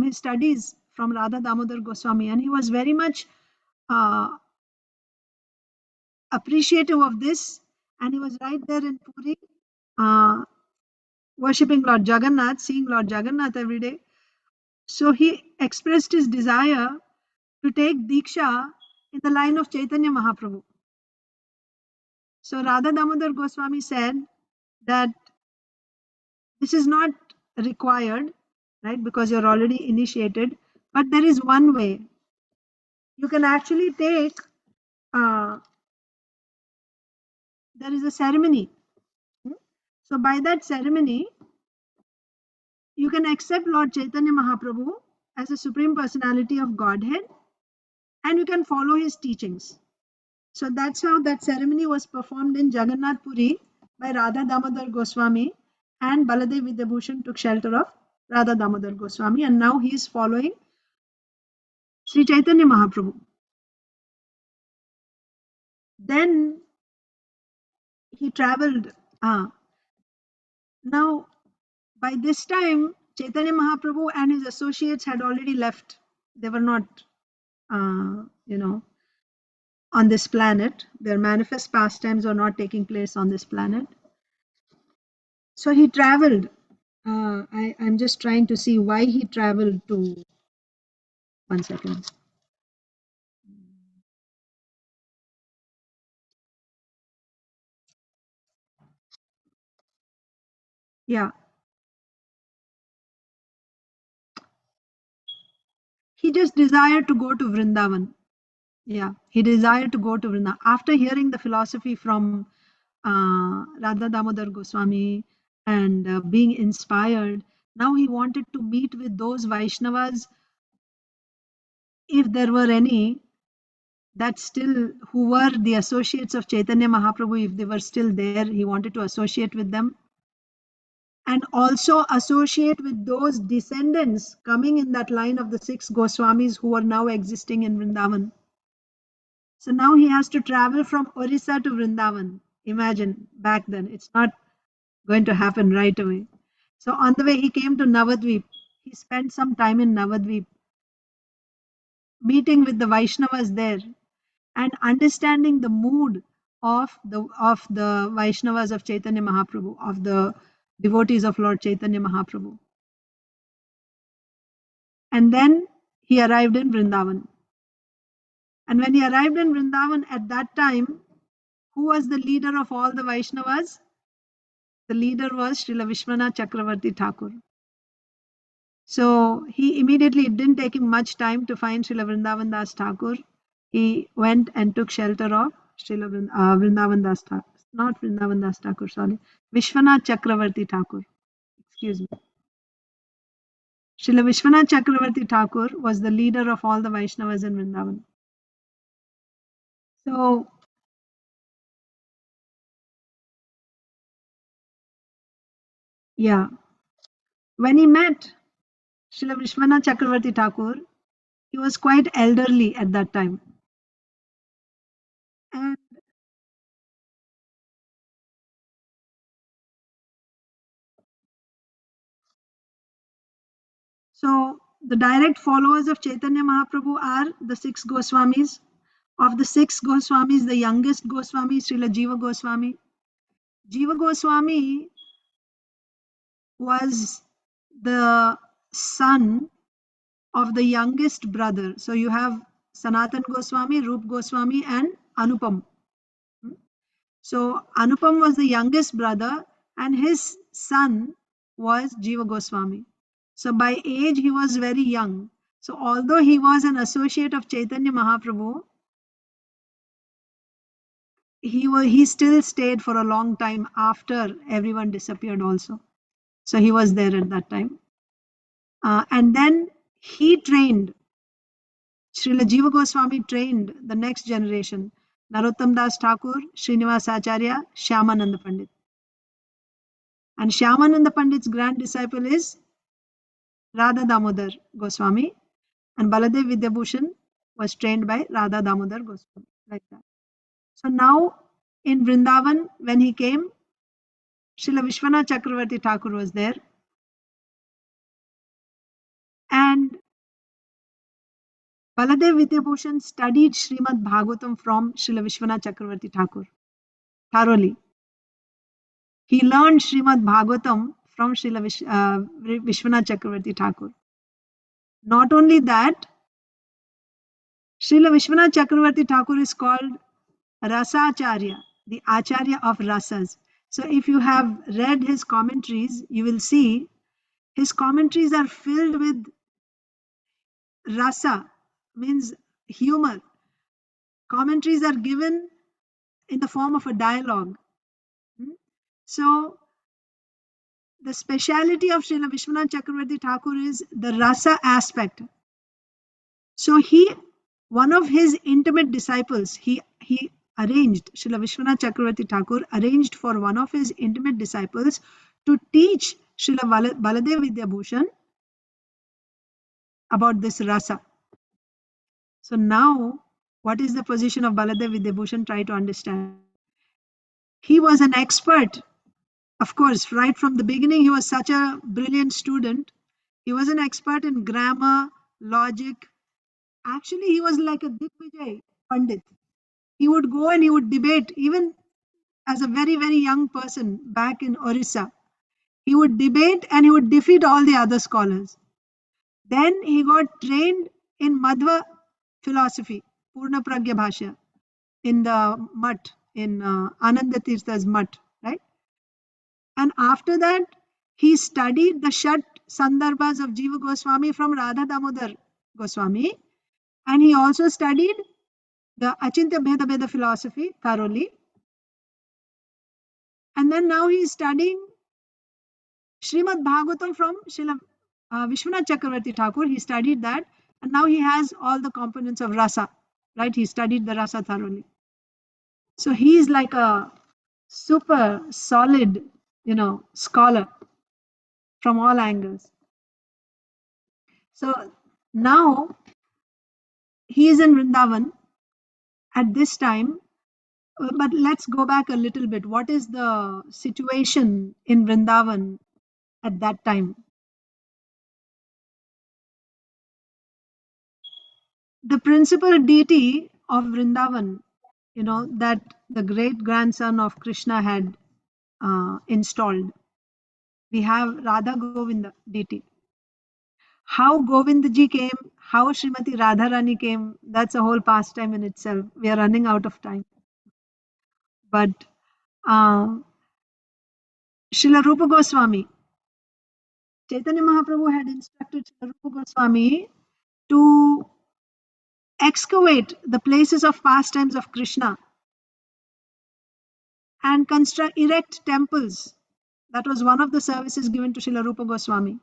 his studies from Radha Damodar Goswami, and he was very much appreciative of this, and he was right there in Puri worshipping Lord Jagannath, seeing Lord Jagannath every day. So he expressed his desire to take Diksha in the line of Chaitanya Mahaprabhu. So Radha Damodar Goswami said that this is not required, right, because you're already initiated, but there is one way. You can actually take, there is a ceremony. So by that ceremony, you can accept Lord Chaitanya Mahaprabhu as a Supreme Personality of Godhead, and you can follow his teachings. So that's how that ceremony was performed in Jagannath Puri by Radha Damodar Goswami, and Baladeva Vidyābhusan took shelter of Radha Damodar Goswami, and now he is following Sri Chaitanya Mahaprabhu. Then he traveled. Now, by this time, Chaitanya Mahaprabhu and his associates had already left. They were not, on this planet. Their manifest pastimes are not taking place on this planet. So he traveled. I'm just trying to see why he traveled to. One second. Yeah. He just desired to go to Vrindavan. Yeah, he desired to go to Vrindavan. After hearing the philosophy from Radha Damodar Goswami and being inspired, now he wanted to meet with those Vaishnavas, if there were any, that still, who were the associates of Chaitanya Mahaprabhu, if they were still there, he wanted to associate with them. and also associate with those descendants coming in that line of the 6 Goswamis who are now existing in Vrindavan. So now he has to travel from Orissa to Vrindavan. Imagine back then, it's not going to happen right away. So on the way, he came to Navadvip. He spent some time in Navadvip, meeting with the Vaishnavas there and understanding the mood of the Vaishnavas of Chaitanya Mahaprabhu, of the devotees of Lord Chaitanya Mahaprabhu. And then he arrived in Vrindavan. And when he arrived in Vrindavan at that time, who was the leader of all the Vaishnavas? The leader was Srila Vishwanath Chakravarti Thakur. So he immediately, it didn't take him much time to find Srila Vrindavan Das Thakur. He went and took shelter of Srila Vrindavan Das Thakur. Not Vrindavan Das Thakur, sorry. Vishwanath Chakravarti Thakur. Excuse me. Srila Vishwanath Chakravarti Thakur was the leader of all the Vaishnavas in Vrindavan. So, yeah. When he met Srila Vishwanath Chakravarti Thakur, he was quite elderly at that time. And so the direct followers of Chaitanya Mahaprabhu are the 6 Goswamis. Of the 6 Goswamis, the youngest Goswami, Srila Jiva Goswami. Jiva Goswami was the son of the youngest brother. So you have Sanatan Goswami, Rup Goswami and Anupam. So Anupam was the youngest brother and his son was Jiva Goswami. So by age he was very young. So although he was an associate of Chaitanya Mahaprabhu, he still stayed for a long time after everyone disappeared also. So he was there at that time. And then he trained, Srila Jiva Goswami trained the next generation, Narottam Das Thakur, Srinivas Acharya, Shyamananda Pandit. And Shyamananda Pandit's grand disciple is Radha Damodar Goswami, and Baladeva Vidyābhusan was trained by Radha Damodar Goswami, like that. So now in Vrindavan, when he came, Srila Vishwanath Chakravarti Thakur was there. And Baladeva Vidyābhusan studied Srimad Bhagavatam from Srila Vishwanath Chakravarti Thakur thoroughly. He learned Srimad Bhagavatam from Srila Vishwanath Chakravarti Thakur. Not only that, Srila Vishwanath Chakravarti Thakur is called Rasacharya, the Acharya of Rasas. So if you have read his commentaries, you will see his commentaries are filled with rasa, means humor. Commentaries are given in the form of a dialogue. So the speciality of Srila Vishwanath Chakravarti Thakur is the rasa aspect. So one of his intimate disciples, he arranged, Srila Vishwanath Chakravarti Thakur arranged for one of his intimate disciples to teach Srila Baladeva Vidyābhusan about this rasa. So now, what is the position of Baladeva Vidyābhusan? Try to understand. He was an expert. Of course, right from the beginning, he was such a brilliant student. He was an expert in grammar, logic. Actually, he was like a Digvijay Pandit. He would go and he would debate, even as a very, very young person back in Orissa. He would debate and he would defeat all the other scholars. Then he got trained in Madhva philosophy, Purna Pragya Bhashya, in the Mutt, in Ananda Tirtha's Mutt, right? And after that, he studied the Shat Sandarbhas of Jiva Goswami from Radha Damodar Goswami. And he also studied the Achintya Bheda Bheda philosophy thoroughly. And then now he is studying Srimad Bhagavatam from Srila Vishwanath Chakravarti Thakur. He studied that. And now he has all the components of rasa, right? He studied the rasa thoroughly. So he is like a super solid, scholar. from all angles. So now he is in Vrindavan at this time. But let's go back a little bit. What is the situation in Vrindavan at that time? The principal deity of Vrindavan, that the great grandson of Krishna had installed. We have Radha Govinda deity. How Govindaji came, how Srimati Radharani came, that's a whole pastime in itself. We are running out of time. But Srila Rupa Goswami, Chaitanya Mahaprabhu had instructed Srila Rupa Goswami to excavate the places of pastimes of Krishna and erect temples. That was one of the services given to Srila Rupa Goswami.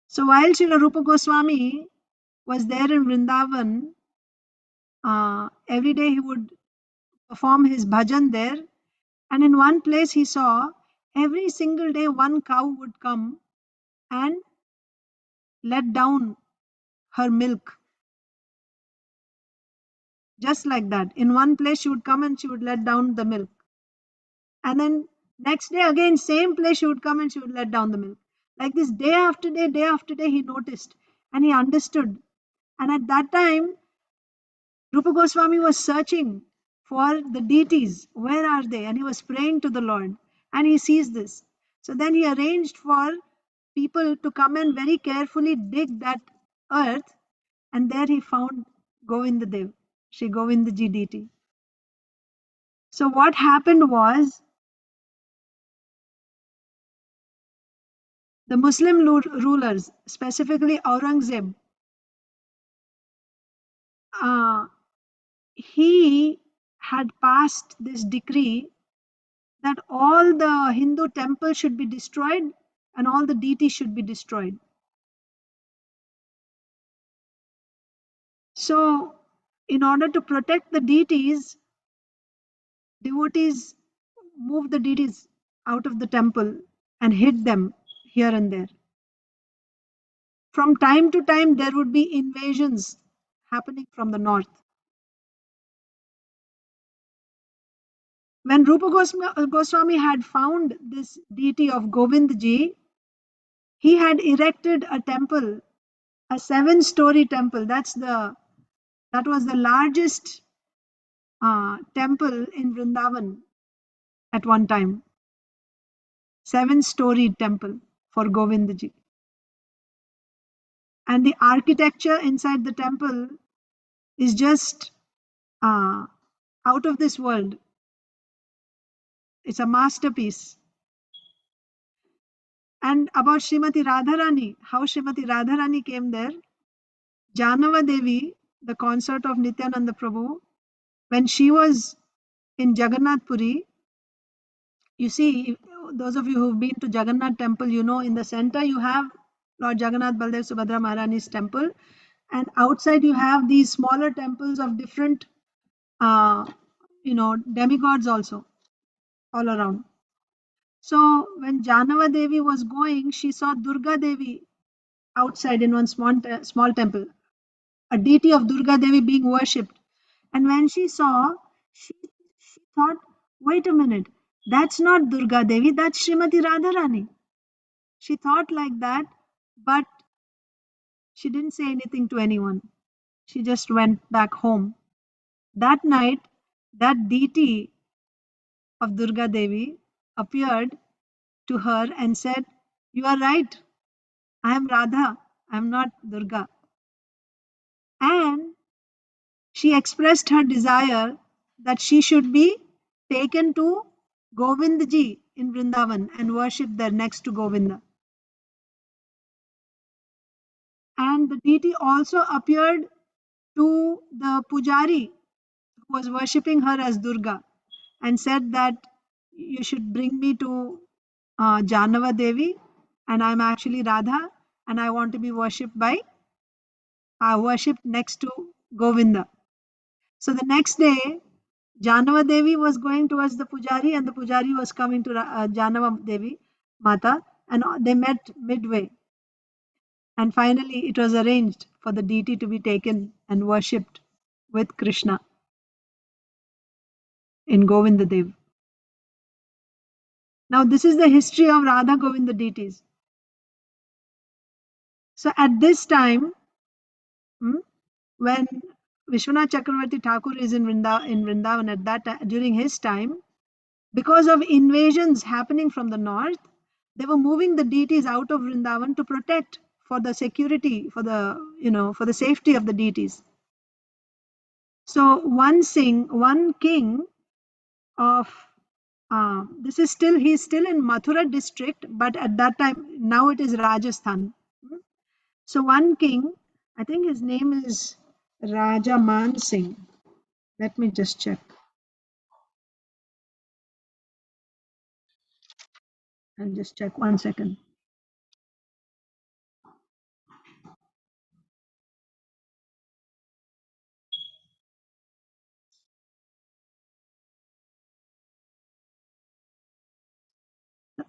So while Srila Rupa Goswami was there in Vrindavan, every day he would perform his bhajan there, and in one place he saw every single day one cow would come and let down her milk. Just like that. In one place she would come and she would let down the milk. And then next day again, same place she would come and she would let down the milk. Like this, day after day, he noticed and he understood. And at that time, Rupa Goswami was searching for the deities. Where are they? And he was praying to the Lord. And he sees this. So then he arranged for people to come and very carefully dig that earth. And there he found Govindadev, Sri Govindaji deity. So what happened was, the Muslim rulers, specifically Aurangzeb, he had passed this decree that all the Hindu temples should be destroyed and all the deities should be destroyed. So, in order to protect the deities, devotees moved the deities out of the temple and hid them here and there. From time to time, there would be invasions happening from the north. When Rupa Goswami had found this deity of Govindji, he had erected a temple, a 7-story temple. That was the largest temple in Vrindavan at one time. 7-story temple for Govindji. And the architecture inside the temple is just out of this world. It's a masterpiece. And about Srimati Radharani, how Srimati Radharani came there, Janava Devi, the consort of Nityananda Prabhu, when she was in Jagannath Puri, you see, those of you who've been to Jagannath temple, in the center you have Lord Jagannath, Baldev, Subhadra Maharani's temple, and outside you have these smaller temples of different, demigods also, all around. So when Janava Devi was going, she saw Durga Devi outside in one small temple, a deity of Durga Devi being worshipped. And when she saw, she thought, wait a minute, that's not Durga Devi, that's Srimati Radharani. She thought like that, but she didn't say anything to anyone. She just went back home. That night, that deity of Durga Devi appeared to her and said, you are right, I am Radha, I am not Durga. And she expressed her desire that she should be taken to Govindji in Vrindavan and worshipped there next to Govinda. And the deity also appeared to the pujari who was worshipping her as Durga and said that you should bring me to Janava Devi, and I'm actually Radha and I want to be worshipped next to Govinda. So the next day, Janava Devi was going towards the pujari and the pujari was coming to Janava Devi Mata and they met midway. And finally, it was arranged for the deity to be taken and worshipped with Krishna in Govindadev. Now, this is the history of Radha Govinda deities. So, at this time, when Vishwanath Chakravarti Thakur is in Vrindavan at that time, during his time, because of invasions happening from the north, they were moving the deities out of Vrindavan to protect for the security, for the safety of the deities. So one king of he's still in Mathura district, but at that time, now it is Rajasthan. So one king, I think his name is Raja Man Singh. Let me just check. I'll just check 1 second.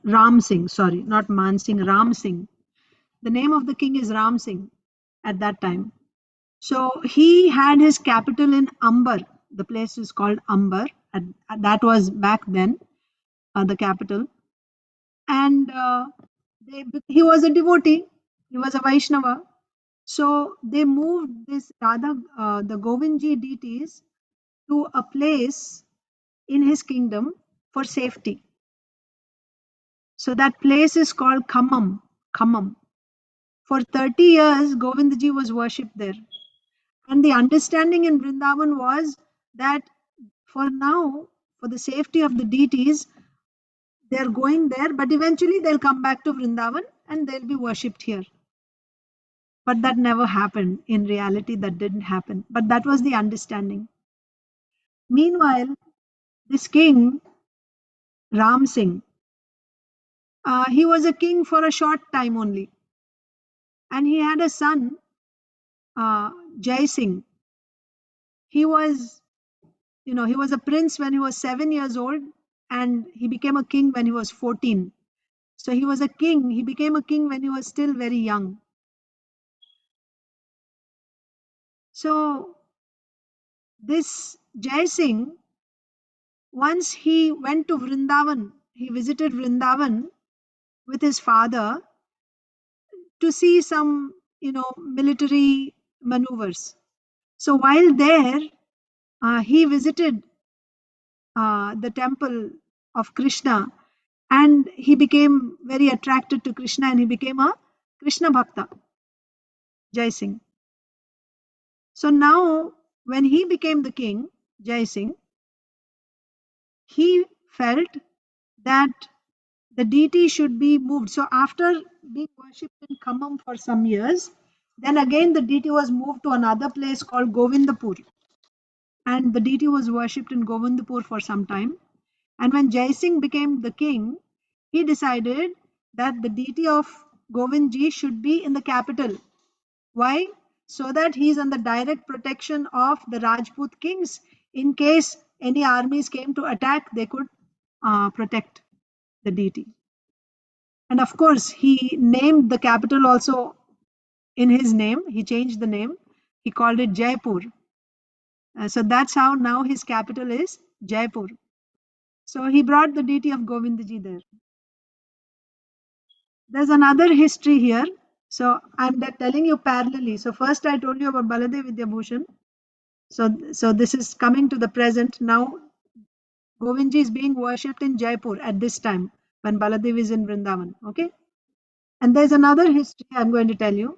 Ram Singh, sorry, not Man Singh, Ram Singh. The name of the king is Ram Singh at that time. So he had his capital in Amber. The place is called Amber. That was back then the capital. And he was a devotee. He was a Vaishnava. So they moved this the Govindji deities to a place in his kingdom for safety. So that place is called Khammam. For 30 years, Govindji was worshipped there. And the understanding in Vrindavan was that for now, for the safety of the deities, they're going there, but eventually they'll come back to Vrindavan and they'll be worshipped here. But that never happened. In reality, that didn't happen. But that was the understanding. Meanwhile, this king, Ram Singh, he was a king for a short time only. And he had a son, Jai Singh. He was a prince when he was 7 years old, and he became a king when he was 14. So he was a king. He became a king when he was still very young. So this Jai Singh, once he went to Vrindavan, he visited Vrindavan with his father to see some, military maneuvers. So while there, he visited the temple of Krishna, and he became very attracted to Krishna, and he became a Krishna Bhakta, Jai Singh. So now, when he became the king, Jai Singh, he felt that the deity should be moved. So after being worshipped in Khammam for some years, then again the deity was moved to another place called Govindapur. And the deity was worshipped in Govindapur for some time. And when Jai Singh became the king, he decided that the deity of Govindji should be in the capital. Why? So that he is under direct protection of the Rajput kings. In case any armies came to attack, they could protect the deity. And of course, he named the capital also in his name. He changed the name. He called it Jaipur. So that's how now his capital is Jaipur. So he brought the deity of Govindji there. There's another history here. So I'm telling you parallelly. So first I told you about Baladeva Vidyābhusan. So this is coming to the present. Now Govindji is being worshipped in Jaipur at this time when Baladev is in Vrindavan. Okay. And there's another history I'm going to tell you.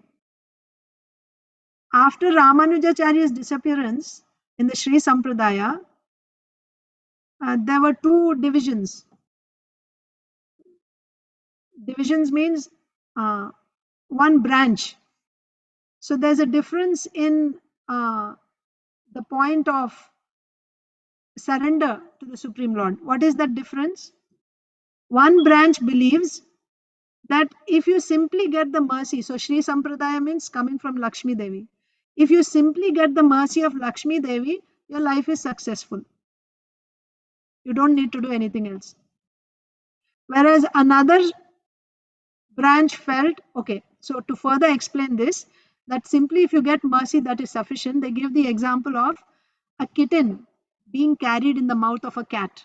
After Ramanujacharya's disappearance in the Sri Sampradaya, there were two divisions. Divisions means one branch. So there's a difference in the point of surrender to the Supreme Lord. What is that difference? One branch believes that if you simply get the mercy, so Sri Sampradaya means coming from Lakshmi Devi. If you simply get the mercy of Lakshmi Devi, your life is successful. You don't need to do anything else. Whereas another branch felt, okay, so to further explain this, that simply if you get mercy, that is sufficient. They give the example of a kitten being carried in the mouth of a cat,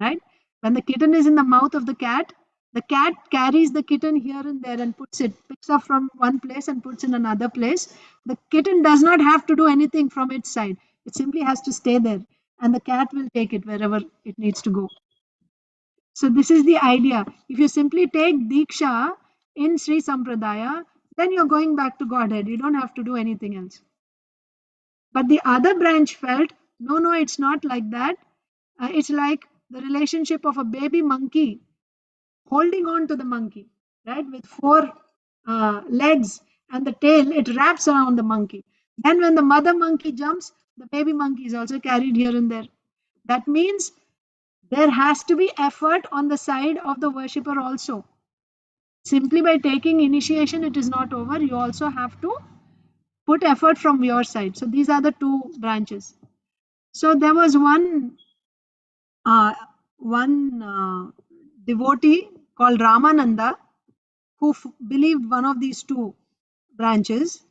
right? When the kitten is in the mouth of the cat carries the kitten here and there and picks up from one place and puts in another place. The kitten does not have to do anything from its side. It simply has to stay there, and the cat will take it wherever it needs to go. So this is the idea. If you simply take Diksha in Sri Sampradaya, then you're going back to Godhead. You don't have to do anything else. But the other branch felt, no, it's not like that. It's like the relationship of a baby monkey holding on to the monkey, right? With four legs and the tail, it wraps around the monkey. Then when the mother monkey jumps, the baby monkey is also carried here and there. That means there has to be effort on the side of the worshipper also. Simply by taking initiation, it is not over. You also have to put effort from your side. So these are the two branches. So there was one devotee called Ramananda who believed one of these two branches,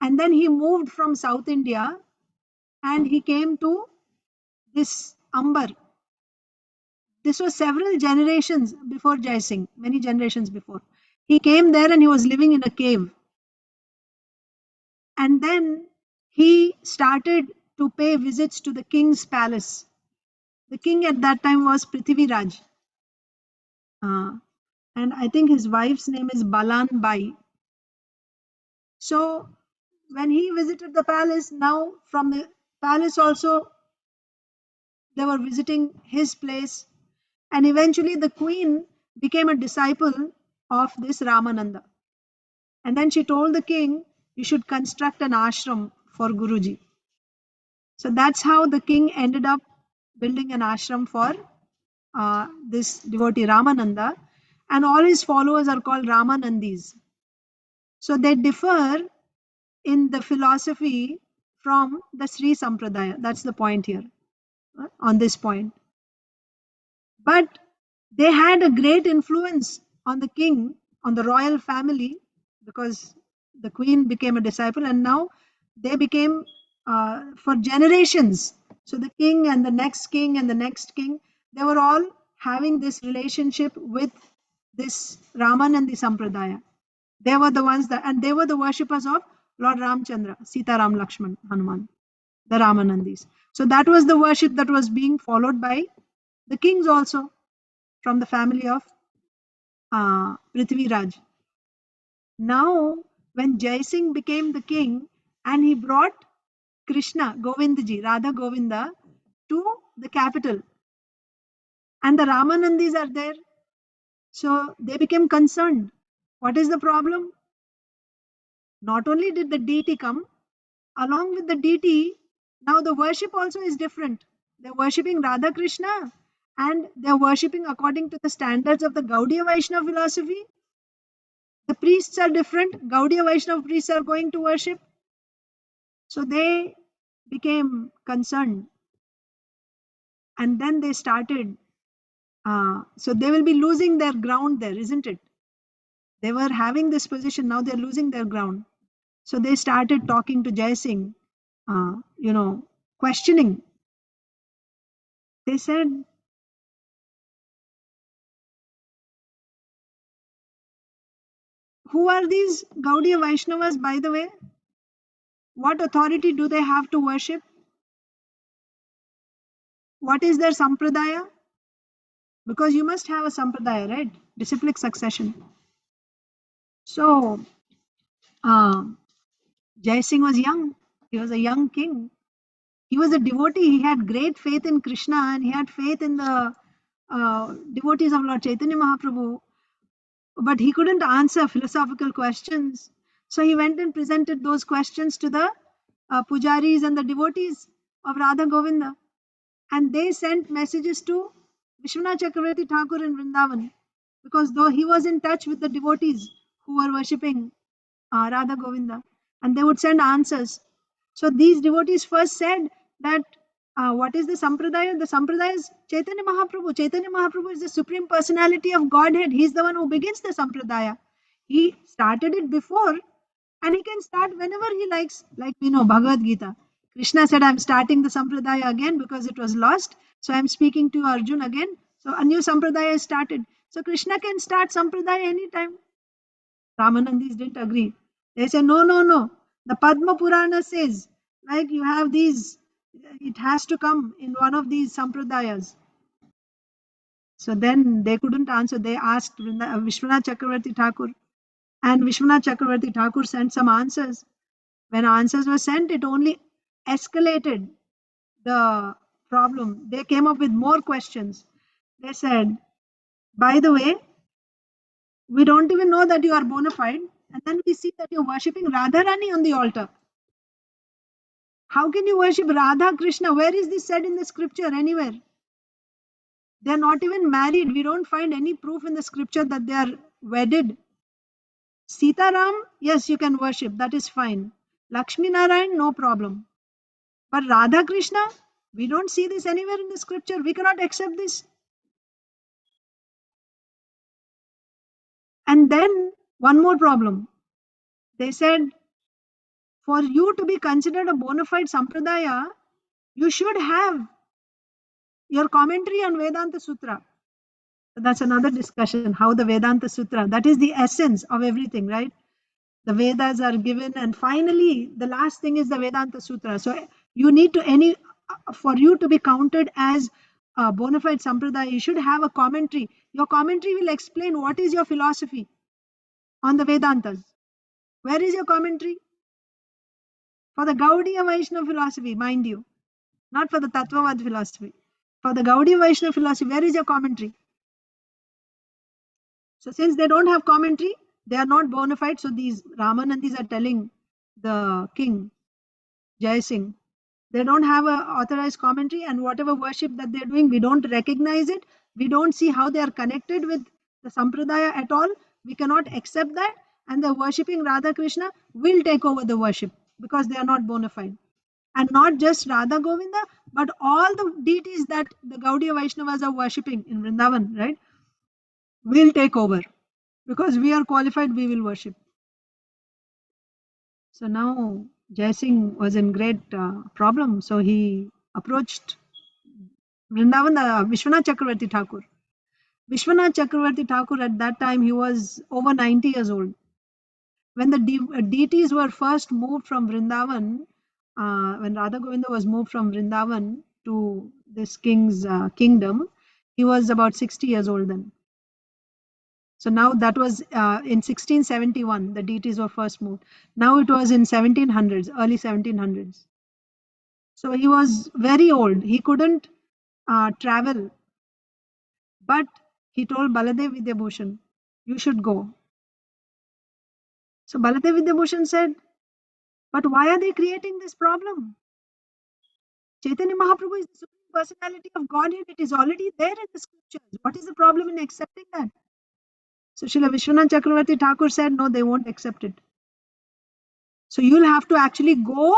and then he moved from South India and he came to this Amber. This was several generations before Jai Singh, many generations before. He came there and he was living in a cave. And then he started to pay visits to the king's palace. The king at that time was Prithviraj. And I think his wife's name is Balan Bai. So when he visited the palace, now from the palace also, they were visiting his place. And eventually the queen became a disciple of this Ramananda. And then she told the king, you should construct an ashram for Guruji. So that's how the king ended up building an ashram for this devotee Ramananda. And all his followers are called Ramanandis. So they differ in the philosophy from the Sri Sampradaya. That's the point here, on this point. But they had a great influence on the king, on the royal family, because the queen became a disciple, and now they became for generations. So the king and the next king and the next king, they were all having this relationship with this Ramanandi Sampradaya. They were the ones that, and they were the worshippers of Lord Ramchandra, Sita Ram Lakshman, Hanuman, the Ramanandis. So that was the worship that was being followed by the kings also, from the family of Prithviraj. Now, when Jai Singh became the king and he brought Krishna, Govindji, Radha Govinda, to the capital, and the Ramanandis are there, so they became concerned. What is the problem? Not only did the deity come, along with the deity, now the worship also is different. They're worshipping Radha Krishna and they're worshipping according to the standards of the Gaudiya Vaishnava philosophy. The priests are different. Gaudiya Vaishnava priests are going to worship. So they became concerned. And then they started. So they will be losing their ground there, isn't it? They were having this position, now they're losing their ground. So they started talking to Jai Singh, questioning. They said, who are these Gaudiya Vaishnavas, by the way? What authority do they have to worship? What is their sampradaya? Because you must have a sampradaya, right? Disciplic succession. So, Jai Singh was young. He was a young king. He was a devotee. He had great faith in Krishna and he had faith in the devotees of Lord Chaitanya Mahaprabhu. But he couldn't answer philosophical questions. So he went and presented those questions to the pujaris and the devotees of Radha Govinda. And they sent messages to Vishwanath Chakravarti Thakur in Vrindavan. Because though he was in touch with the devotees who were worshipping Radha Govinda, and they would send answers. So these devotees first said that what is the Sampradaya? The Sampradaya is Chaitanya Mahaprabhu. Chaitanya Mahaprabhu is the Supreme Personality of Godhead. He's the one who begins the Sampradaya. He started it before and he can start whenever he likes. Like we know, Bhagavad Gita. Krishna said, I'm starting the Sampradaya again because it was lost. So I'm speaking to Arjun again. So a new Sampradaya is started. So Krishna can start Sampradaya anytime. Ramanandis didn't agree. They said, no, no, no. The Padma Purana says, like you have these, it has to come in one of these sampradayas. So then they couldn't answer. They asked Vishwanath Chakravarti Thakur, and Vishwanath Chakravarti Thakur sent some answers. When answers were sent, it only escalated the problem. They came up with more questions. They said, by the way, we don't even know that you are bona fide, and then we see that you're worshipping Radharani on the altar. How can you worship Radha Krishna? Where is this said in the scripture? Anywhere? They are not even married. We don't find any proof in the scripture that they are wedded. Sita Ram, yes, you can worship. That is fine. Lakshmi Narayan, no problem. But Radha Krishna, we don't see this anywhere in the scripture. We cannot accept this. And then one more problem. They said, for you to be considered a bona fide Sampradaya, you should have your commentary on Vedanta Sutra. So that's another discussion, how the Vedanta Sutra, that is the essence of everything, right? The Vedas are given, and finally, the last thing is the Vedanta Sutra. So you need to, for you to be counted as a bona fide Sampradaya, you should have a commentary. Your commentary will explain what is your philosophy on the Vedantas. Where is your commentary? For the Gaudiya Vaishnava philosophy, mind you, not for the Tattvavad philosophy. For the Gaudiya Vaishnava philosophy, where is your commentary? So since they don't have commentary, they are not bona fide. So these Ramanandis are telling the king, Jai Singh, they don't have an authorized commentary, and whatever worship that they're doing, we don't recognize it. We don't see how they are connected with the Sampradaya at all. We cannot accept that. And the worshipping Radha Krishna will take over the worship because they are not bona fide. And not just Radha Govinda, but all the deities that the Gaudiya Vaishnavas are worshipping in Vrindavan, right, will take over. Because we are qualified, we will worship. So now Jai Singh was in great problem. So he approached Vrindavan, Vishwanath Chakravarti Thakur. Vishwanath Chakravarti Thakur, at that time, he was over 90 years old. When the deities were first moved from Vrindavan, when Radha Govinda was moved from Vrindavan to this king's kingdom, he was about 60 years old then. So now that was in 1671, the deities were first moved. Now it was in 1700s, early 1700s. So he was very old. He couldn't travel. But he told Baladeva Vidyābhusan, you should go. So Baladeva Vidyābhusan said, but why are they creating this problem? Chaitanya Mahaprabhu is the Supreme Personality of Godhead. It is already there in the scriptures. What is the problem in accepting that? So Srila Vishwanath Chakravarti Thakur said, no, they won't accept it. So you'll have to actually go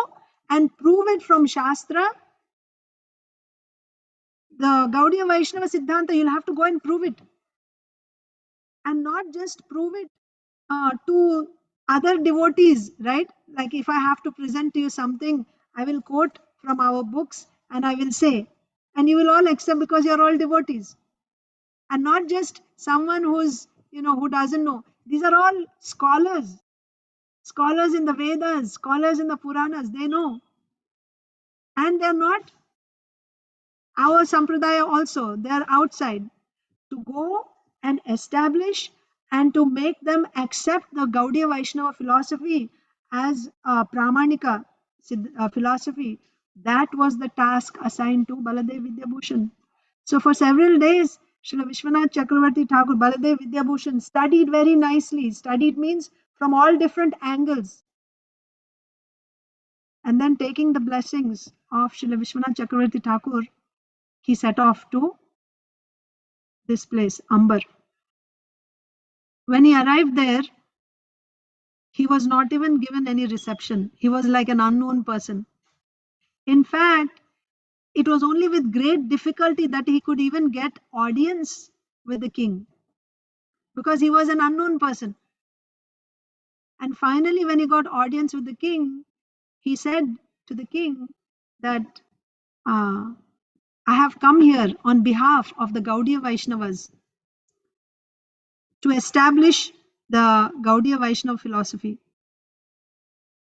and prove it from Shastra. The Gaudiya Vaishnava Siddhanta, you'll have to go and prove it. And not just prove it to other devotees, right? Like if I have to present to you something, I will quote from our books and I will say, and you will all accept because you're all devotees. And not just someone who's, who doesn't know. These are all scholars. Scholars in the Vedas, scholars in the Puranas, they know. And they're not our Sampradaya also. They're outside. To go and establish and to make them accept the Gaudiya Vaishnava philosophy as a Pramanika philosophy, that was the task assigned to Baladeva Vidyābhusan. So for several days, Srila Vishwanath Chakravarti Thakur, Baladeva Vidyābhusan studied very nicely. Studied means from all different angles. And then taking the blessings of Srila Vishwanath Chakravarti Thakur, he set off to this place, Ambar. When he arrived there, he was not even given any reception. He was like an unknown person. In fact, it was only with great difficulty that he could even get audience with the king, because he was an unknown person. And finally, when he got audience with the king, he said to the king that I have come here on behalf of the Gaudiya Vaishnavas to establish the Gaudiya Vaishnava philosophy,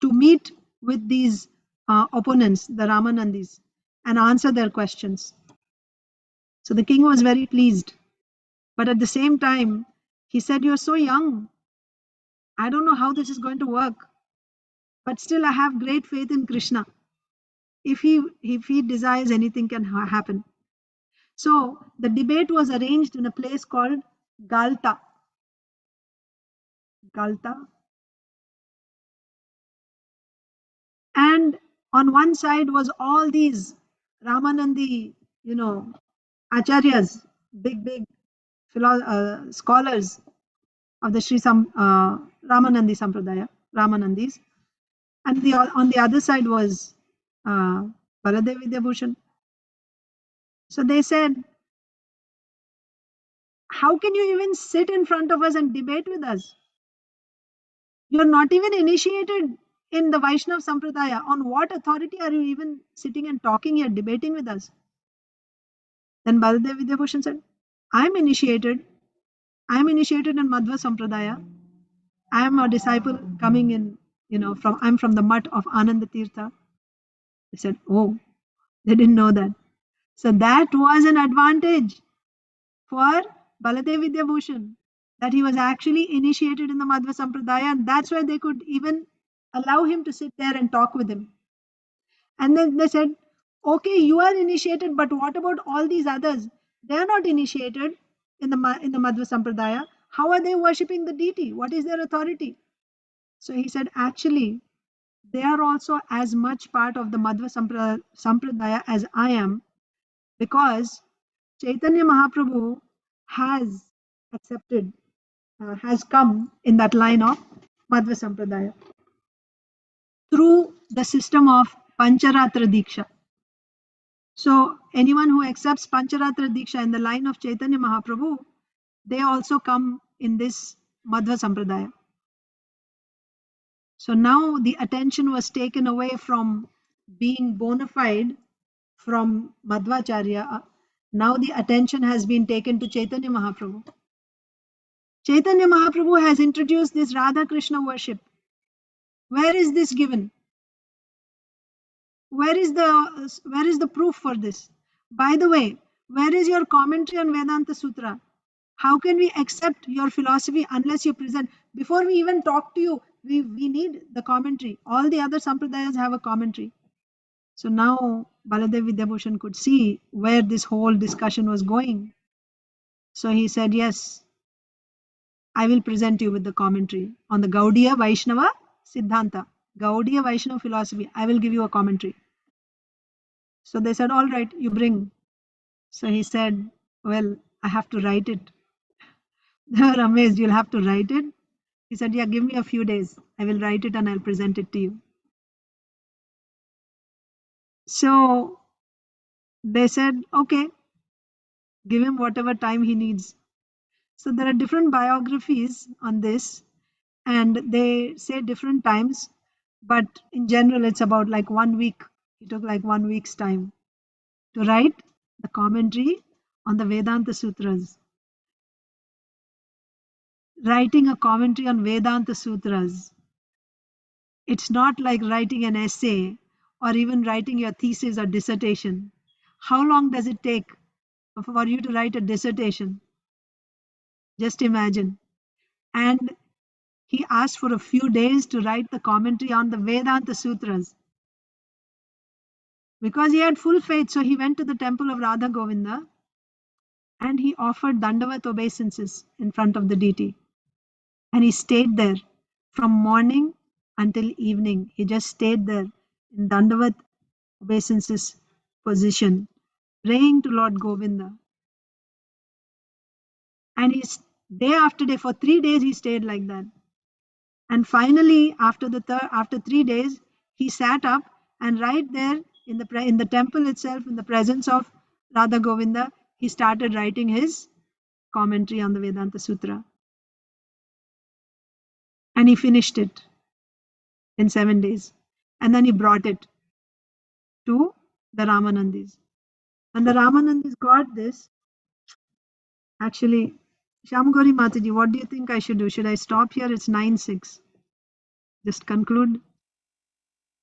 to meet with these opponents, the Ramanandis, and answer their questions. So the king was very pleased. But at the same time, he said, "You're so young. I don't know how this is going to work. But still, I have great faith in Krishna. If he desires, anything can happen." So the debate was arranged in a place called Galta. Galta. And on one side was all these Ramanandi, acharyas, big scholars of the Ramanandi Sampradaya, Ramanandis. And on the other side was Baladeva Vidyābhusan. So they said, how can you even sit in front of us and debate with us? You're not even initiated in the Vaishnava Sampradaya. On what authority are you even sitting and talking here, debating with us? Then Baladeva Vidyābhusan said, I'm initiated in Madhva Sampradaya. I am a disciple coming in, I'm from the mutt of Ananda Tirtha. They said, oh, they didn't know that. So that was an advantage for Baladeva Vidyābhusan, that he was actually initiated in the Madhva Sampradaya, and that's why they could even allow him to sit there and talk with him. And then they said, okay, you are initiated, but what about all these others? They are not initiated in the Madhva Sampradaya. How are they worshipping the deity? What is their authority? So he said, actually, they are also as much part of the Madhva Sampradaya as I am, because Chaitanya Mahaprabhu has accepted, has come in that line of Madhva Sampradaya through the system of Pancharatra Diksha. So anyone who accepts Pancharatra Diksha in the line of Chaitanya Mahaprabhu, they also come in this Madhva Sampradaya. So now the attention was taken away from being bona fide from Madhvacharya. Now the attention has been taken to Chaitanya Mahaprabhu. Chaitanya Mahaprabhu has introduced this Radha Krishna worship. Where is this given? Where is the proof for this? By the way, where is your commentary on Vedanta Sutra? How can we accept your philosophy unless you present? Before we even talk to you, we need the commentary. All the other sampradayas have a commentary. So now Baladeva Vidyābhusan could see where this whole discussion was going. So he said, yes, I will present you with the commentary on the Gaudiya Vaishnava Siddhanta, Gaudiya Vaishnava philosophy. I will give you a commentary. So they said, all right, you bring. So he said, well, I have to write it. They were amazed, you'll have to write it? He said, yeah, give me a few days. I will write it and I'll present it to you. So they said, okay, give him whatever time he needs. So there are different biographies on this, and they say different times, but in general, it's about like 1 week. He took like 1 week's time to write the commentary on the Vedanta Sutras. Writing a commentary on Vedanta Sutras, it's not like writing an essay or even writing your thesis or dissertation. How long does it take for you to write a dissertation? Just imagine. And he asked for a few days to write the commentary on the Vedanta Sutras. Because he had full faith, so he went to the temple of Radha Govinda and he offered Dandavat obeisances in front of the deity. And he stayed there from morning until evening. He just stayed there in Dandavat obeisances position, praying to Lord Govinda. And day after day, for 3 days, he stayed like that. And finally, after 3 days, he sat up and right there in the temple itself, in the presence of Radha Govinda, he started writing his commentary on the Vedanta Sutra. And he finished it in 7 days. And then he brought it to the Ramanandis. And the Ramanandis got this. Actually, Shamgori Mataji, what do you think I should do? Should I stop here? It's 9:06. Just conclude.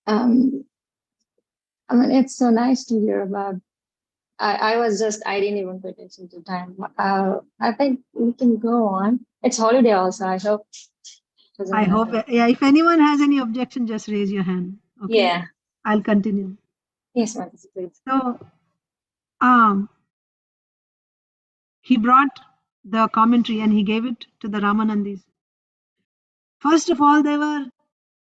I mean, it's so nice to hear about. I didn't even pay attention to time. I think we can go on. It's holiday also. I hope. I hope, yeah, if anyone has any objection, just raise your hand. Okay. Yeah. I'll continue. Yes, Mataji, please. So, he brought the commentary and he gave it to the Ramanandis. First of all, they were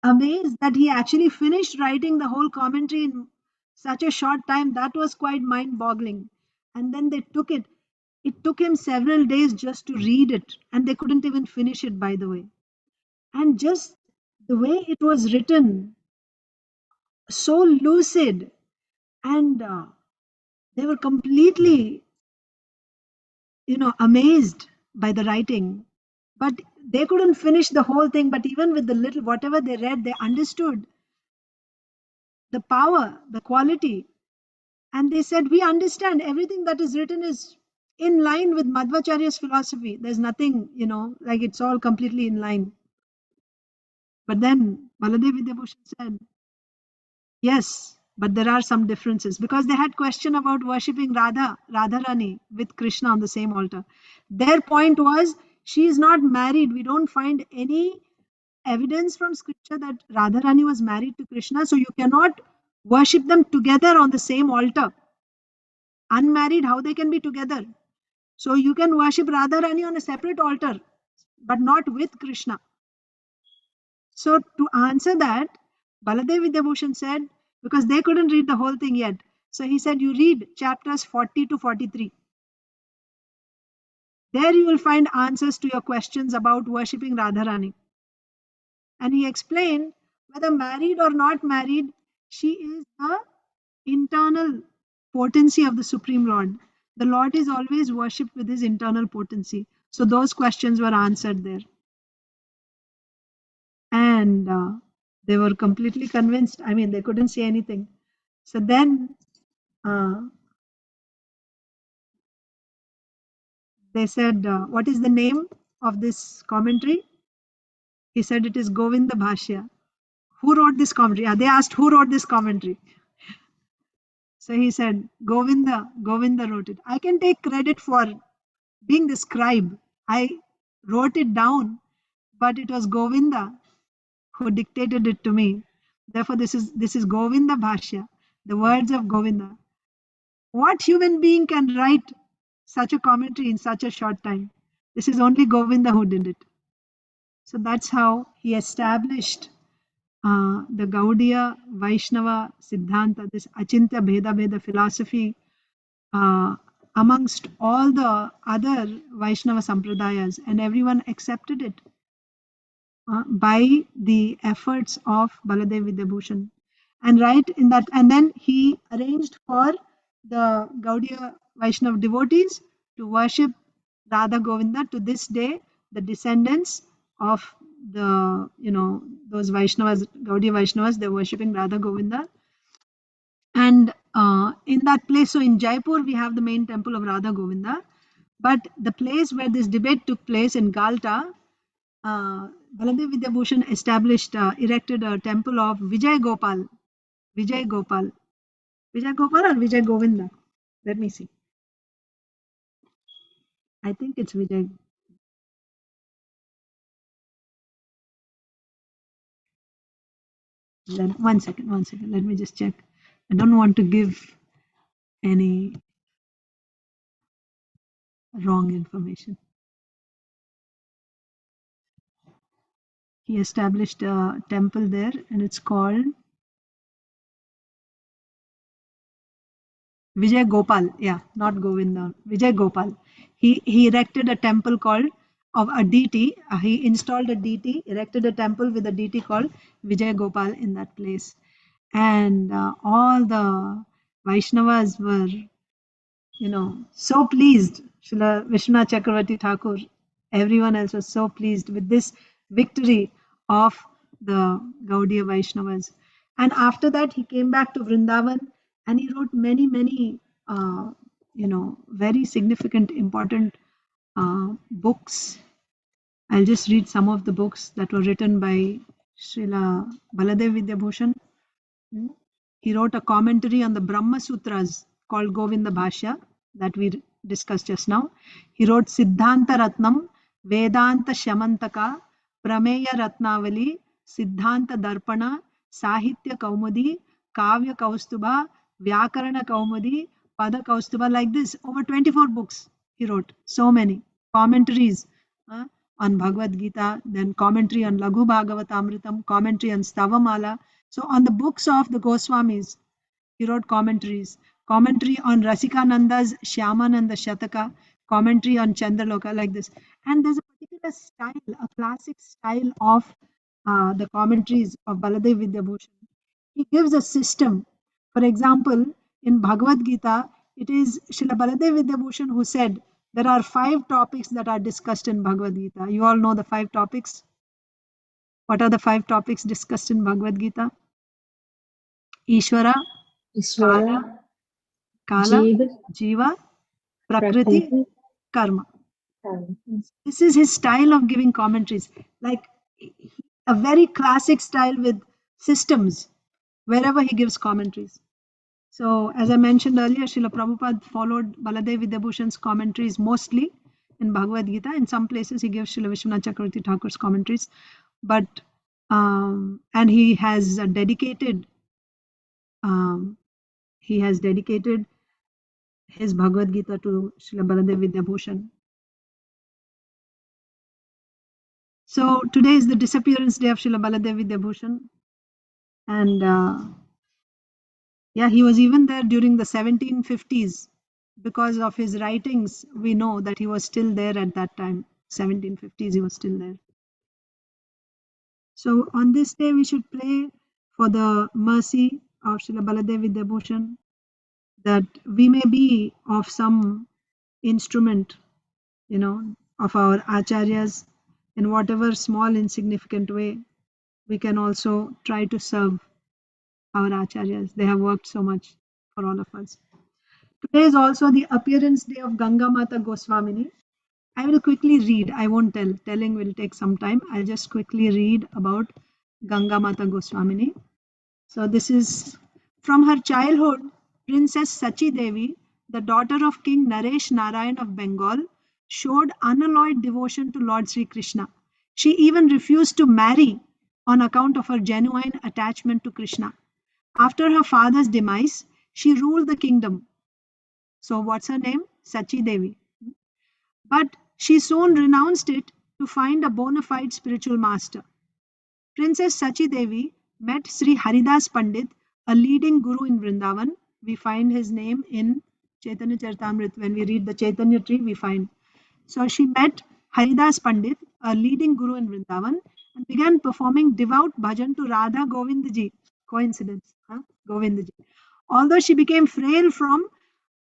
amazed that he actually finished writing the whole commentary in such a short time. That was quite mind-boggling. And then they took it. It took him several days just to read it, and they couldn't even finish it, by the way. And just the way it was written, so lucid, and they were completely, amazed by the writing. But they couldn't finish the whole thing. But even with the little, whatever they read, they understood the power, the quality. And they said, we understand everything that is written is in line with Madhvacharya's philosophy. There's nothing, like it's all completely in line. But then Baladeva Vidyābhusan said, yes, but there are some differences, because they had question about worshipping Radharani with Krishna on the same altar. Their point was, she is not married. We don't find any evidence from scripture that Radharani was married to Krishna, so you cannot worship them together on the same altar. Unmarried, how they can be together? So you can worship Radharani on a separate altar, but not with Krishna. So to answer that, Baladeva Vidyābhusan said, because they couldn't read the whole thing yet, so he said, you read chapters 40 to 43. There you will find answers to your questions about worshipping Radharani. And he explained, whether married or not married, she is the internal potency of the Supreme Lord. The Lord is always worshipped with his internal potency. So those questions were answered there. And they were completely convinced. I mean, they couldn't say anything. So then they said, what is the name of this commentary? He said, it is Govinda Bhashya. Who wrote this commentary? They asked, who wrote this commentary? So he said, Govinda wrote it. I can take credit for being the scribe. I wrote it down, but it was Govinda who dictated it to me. Therefore, this is Govinda Bhashya, the words of Govinda. What human being can write such a commentary in such a short time? This is only Govinda who did it. So that's how he established the Gaudiya Vaishnava Siddhanta, this Achintya Bheda philosophy amongst all the other Vaishnava Sampradayas, and everyone accepted it by the efforts of Baladeva Vidyābhusan. And right in that, and then he arranged for the Gaudiya Vaishnava devotees to worship Radha Govinda. To this day, the descendants of the, those Vaishnavas, Gaudiya Vaishnavas, they're worshipping Radha Govinda. And in that place, so in Jaipur, we have the main temple of Radha Govinda. But the place where this debate took place in Galta, Baladeva Vidyābhusan erected a temple of Vijay Gopal. Vijay Gopal or Vijay Govinda? Let me see. I think it's Vijay. One second. Let me just check. I don't want to give any wrong information. He established a temple there, and it's called Vijay Gopal. Yeah, not Govinda. Vijay Gopal. He erected a temple called of a deity. He installed a deity, erected a temple with a deity called Vijay Gopal in that place. And all the Vaishnavas were, so pleased. Srila Vishwanath Chakravarti Thakur, everyone else was so pleased with this victory of the Gaudiya Vaishnavas. And after that, he came back to Vrindavan and he wrote many, many, very significant, important books. I'll just read some of the books that were written by Srila Baladeva Vidyābhusan. He wrote a commentary on the Brahma Sutras called Govinda Bhashya that we discussed just now. He wrote Siddhanta Ratnam, Vedanta Shamantaka, Prameya Ratnavali, Siddhanta Darpana, Sahitya Kaumudi, Kavya Kaustubha, Vyakarana Kaumudi, Pada Kaustubha, like this. Over 24 books he wrote. So many commentaries on Bhagavad Gita, then commentary on Laghu Bhagavatamritam, commentary on Stavamala. So on the books of the Goswamis, he wrote commentaries. Commentary on Rasikananda's Shyamananda Shataka, commentary on Chandraloka, like this. And there's a particular style, a classic style of the commentaries of Baladeva Vidyābhusan. He gives a system. For example, in Bhagavad Gita, it is Srila Baladeva Vidyābhusan who said there are 5 topics that are discussed in Bhagavad Gita. You all know the 5 topics. What are the 5 topics discussed in Bhagavad Gita? Ishvara, Ishvara, Kala, Jeev, Jiva, Prakriti, Prakriti, Karma. Karma. This is his style of giving commentaries, like a very classic style with systems wherever he gives commentaries. So, as I mentioned earlier, Srila Prabhupada followed Baladeva Vidyābhusan's commentaries mostly in Bhagavad Gita. In some places, he gives Srila Vishwanath Chakravarti Thakur's commentaries, but and he has dedicated his Bhagavad Gita to Srila Baladeva Vidyābhusan. So today is the disappearance day of Srila Baladeva Vidyābhusan, and he was even there during the 1750s. Because of his writings, we know that he was still there at that time. 1750s, he was still there. So on this day, we should pray for the mercy of Srila Baladeva Vidyābhusan, that we may be of some instrument, of our acharyas in whatever small insignificant way. We can also try to serve our acharyas. They have worked so much for all of us. Today is also the appearance day of Ganga Mata Goswamini. I will quickly read. I won't tell. Telling will take some time. I'll just quickly read about Ganga Mata Goswamini. So this is from her childhood. Princess Sachi Devi, the daughter of King Naresh Narayan of Bengal, showed unalloyed devotion to Lord Sri Krishna. She even refused to marry on account of her genuine attachment to Krishna. After her father's demise, she ruled the kingdom. So what's her name? Sachi Devi. But she soon renounced it to find a bona fide spiritual master. Princess Sachi Devi met Sri Haridas Pandit, a leading guru in Vrindavan. We find his name in Chaitanya Charitamrita. When we read the Chaitanya tree, we find. So she met Haridas Pandit, a leading guru in Vrindavan, and began performing devout bhajan to Radha Govindaji. Coincidence, huh? Govindaji. Although she became frail from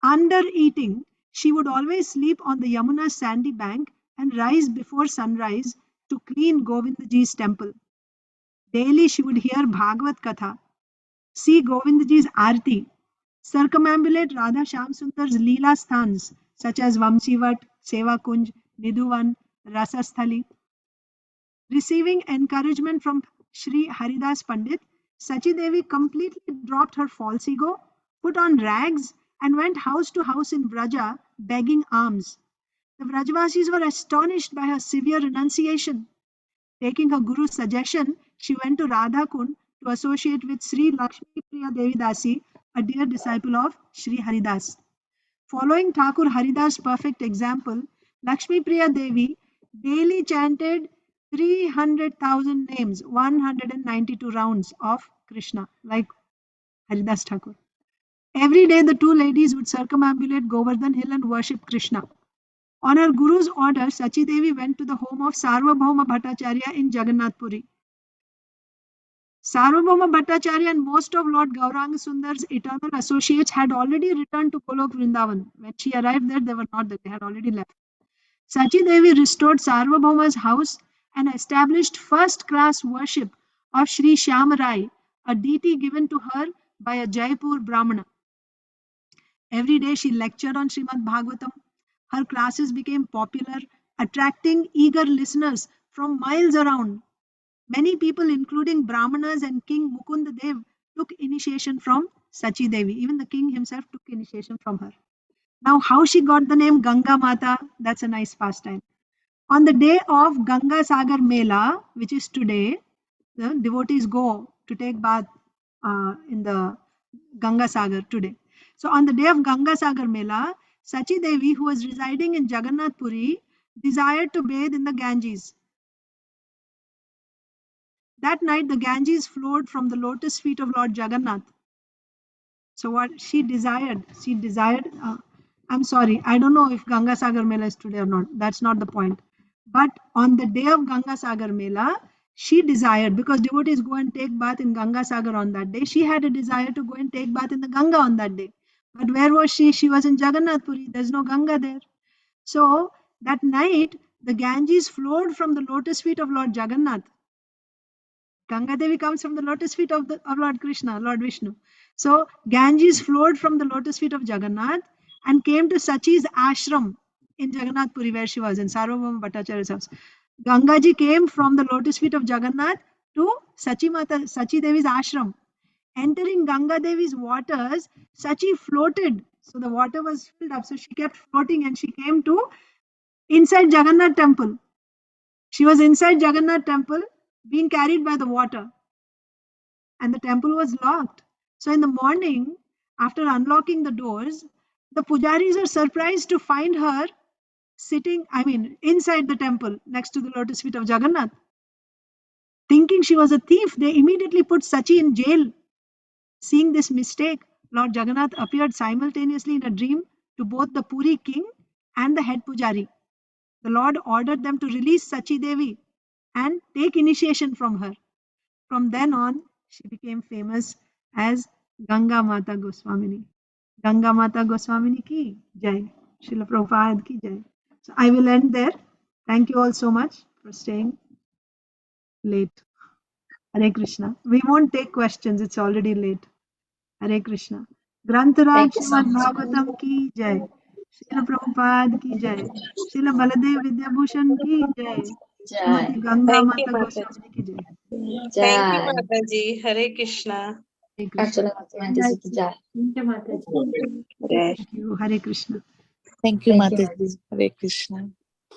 under-eating, she would always sleep on the Yamuna's sandy bank and rise before sunrise to clean Govindaji's temple. Daily she would hear Bhagavad Katha, see Govindaji's Aarti, circumambulate Radha Shyam Sundar's Leela Sthans such as Vamsivat, Seva Kunj, Nidhuvan, Rasasthali. Receiving encouragement from Sri Haridas Pandit, Sachi Devi completely dropped her false ego, put on rags, and went house to house in Vraja begging alms. The Vrajavasis were astonished by her severe renunciation. Taking her guru's suggestion, she went to Radha Kund to associate with Sri Lakshmi Priya Devi Dāsi, a dear disciple of Sri Haridas. Following Thakur Haridas' perfect example, Lakshmi Priya Devi daily chanted 300,000 names, 192 rounds of Krishna, like Haridas Thakur. Every day, the two ladies would circumambulate Govardhan Hill and worship Krishna. On her guru's order, Sachi Devi went to the home of Sarvabhauma Bhattacharya in Jagannath Puri. Sarvabhauma Bhattacharya and most of Lord Gauranga Sundar's eternal associates had already returned to Golok Vrindavan. When she arrived there, they were not there, they had already left. Sachi Devi restored Sarvabhauma's house and established first-class worship of Sri Shyamarai, a deity given to her by a Jaipur Brahmana. Every day she lectured on Srimad Bhagavatam. Her classes became popular, attracting eager listeners from miles around. Many people, including Brahmanas and King Mukunda Dev, took initiation from Sachi Devi. Even the king himself took initiation from her. Now, how she got the name Ganga Mata, that's a nice pastime. On the day of Ganga Sagar Mela, which is today, the devotees go to take bath in the Ganga Sagar today. So on the day of Ganga Sagar Mela, Sachi Devi, who was residing in Jagannath Puri, desired to bathe in the Ganges. That night, the Ganges flowed from the lotus feet of Lord Jagannath. So what she desired, I'm sorry, I don't know if Ganga Sagar Mela is today or not. That's not the point. But on the day of Ganga Sagar Mela, she desired, because devotees go and take bath in Ganga Sagar on that day, she had a desire to go and take bath in the Ganga on that day. But where was she? She was in Jagannath Puri. There's no Ganga there. So that night, the Ganges flowed from the lotus feet of Lord Jagannath. Ganga Devi comes from the lotus feet of Lord Krishna, Lord Vishnu. So Ganges flowed from the lotus feet of Jagannath and came to Sachi's ashram in Jagannath Puri, where she was in Sarvabhauma Bhattacharya's house. Gangaji came from the lotus feet of Jagannath to Sachi Devi's ashram. Entering Ganga Devi's waters, Sachi floated. So the water was filled up. So she kept floating and she came to inside Jagannath temple. She was inside Jagannath temple being carried by the water. And the temple was locked. So in the morning, after unlocking the doors, the pujaris are surprised to find her sitting, inside the temple next to the lotus feet of Jagannath. Thinking she was a thief, they immediately put Sachi in jail. Seeing this mistake, Lord Jagannath appeared simultaneously in a dream to both the Puri king and the head pujari. The Lord ordered them to release Sachi Devi and take initiation from her. From then on, she became famous as Ganga Mata Goswamini. Ganga Mata Goswamini ki jai. Srila Prabhupada ki jai. So I will end there. Thank you all so much for staying late. Hare Krishna. We won't take questions. It's already late. Hare Krishna. Grantaraj Thank you so Srimad much. Bhagavatam ki jai. Srila Prabhupada ki jai. Srila Baladeva Vidyābhusan ki jai. Jai. Srimati Ganga Thank you, Mata Mataji. Goswamini ki jai. Thank you, Jai. Mataji. Hare Krishna. Hare Krishna. Arcanābhakti Mataji ki jai. Jai. Thank you. Hare Krishna. Thank you, Thank you. Mataji. Hare Krishna.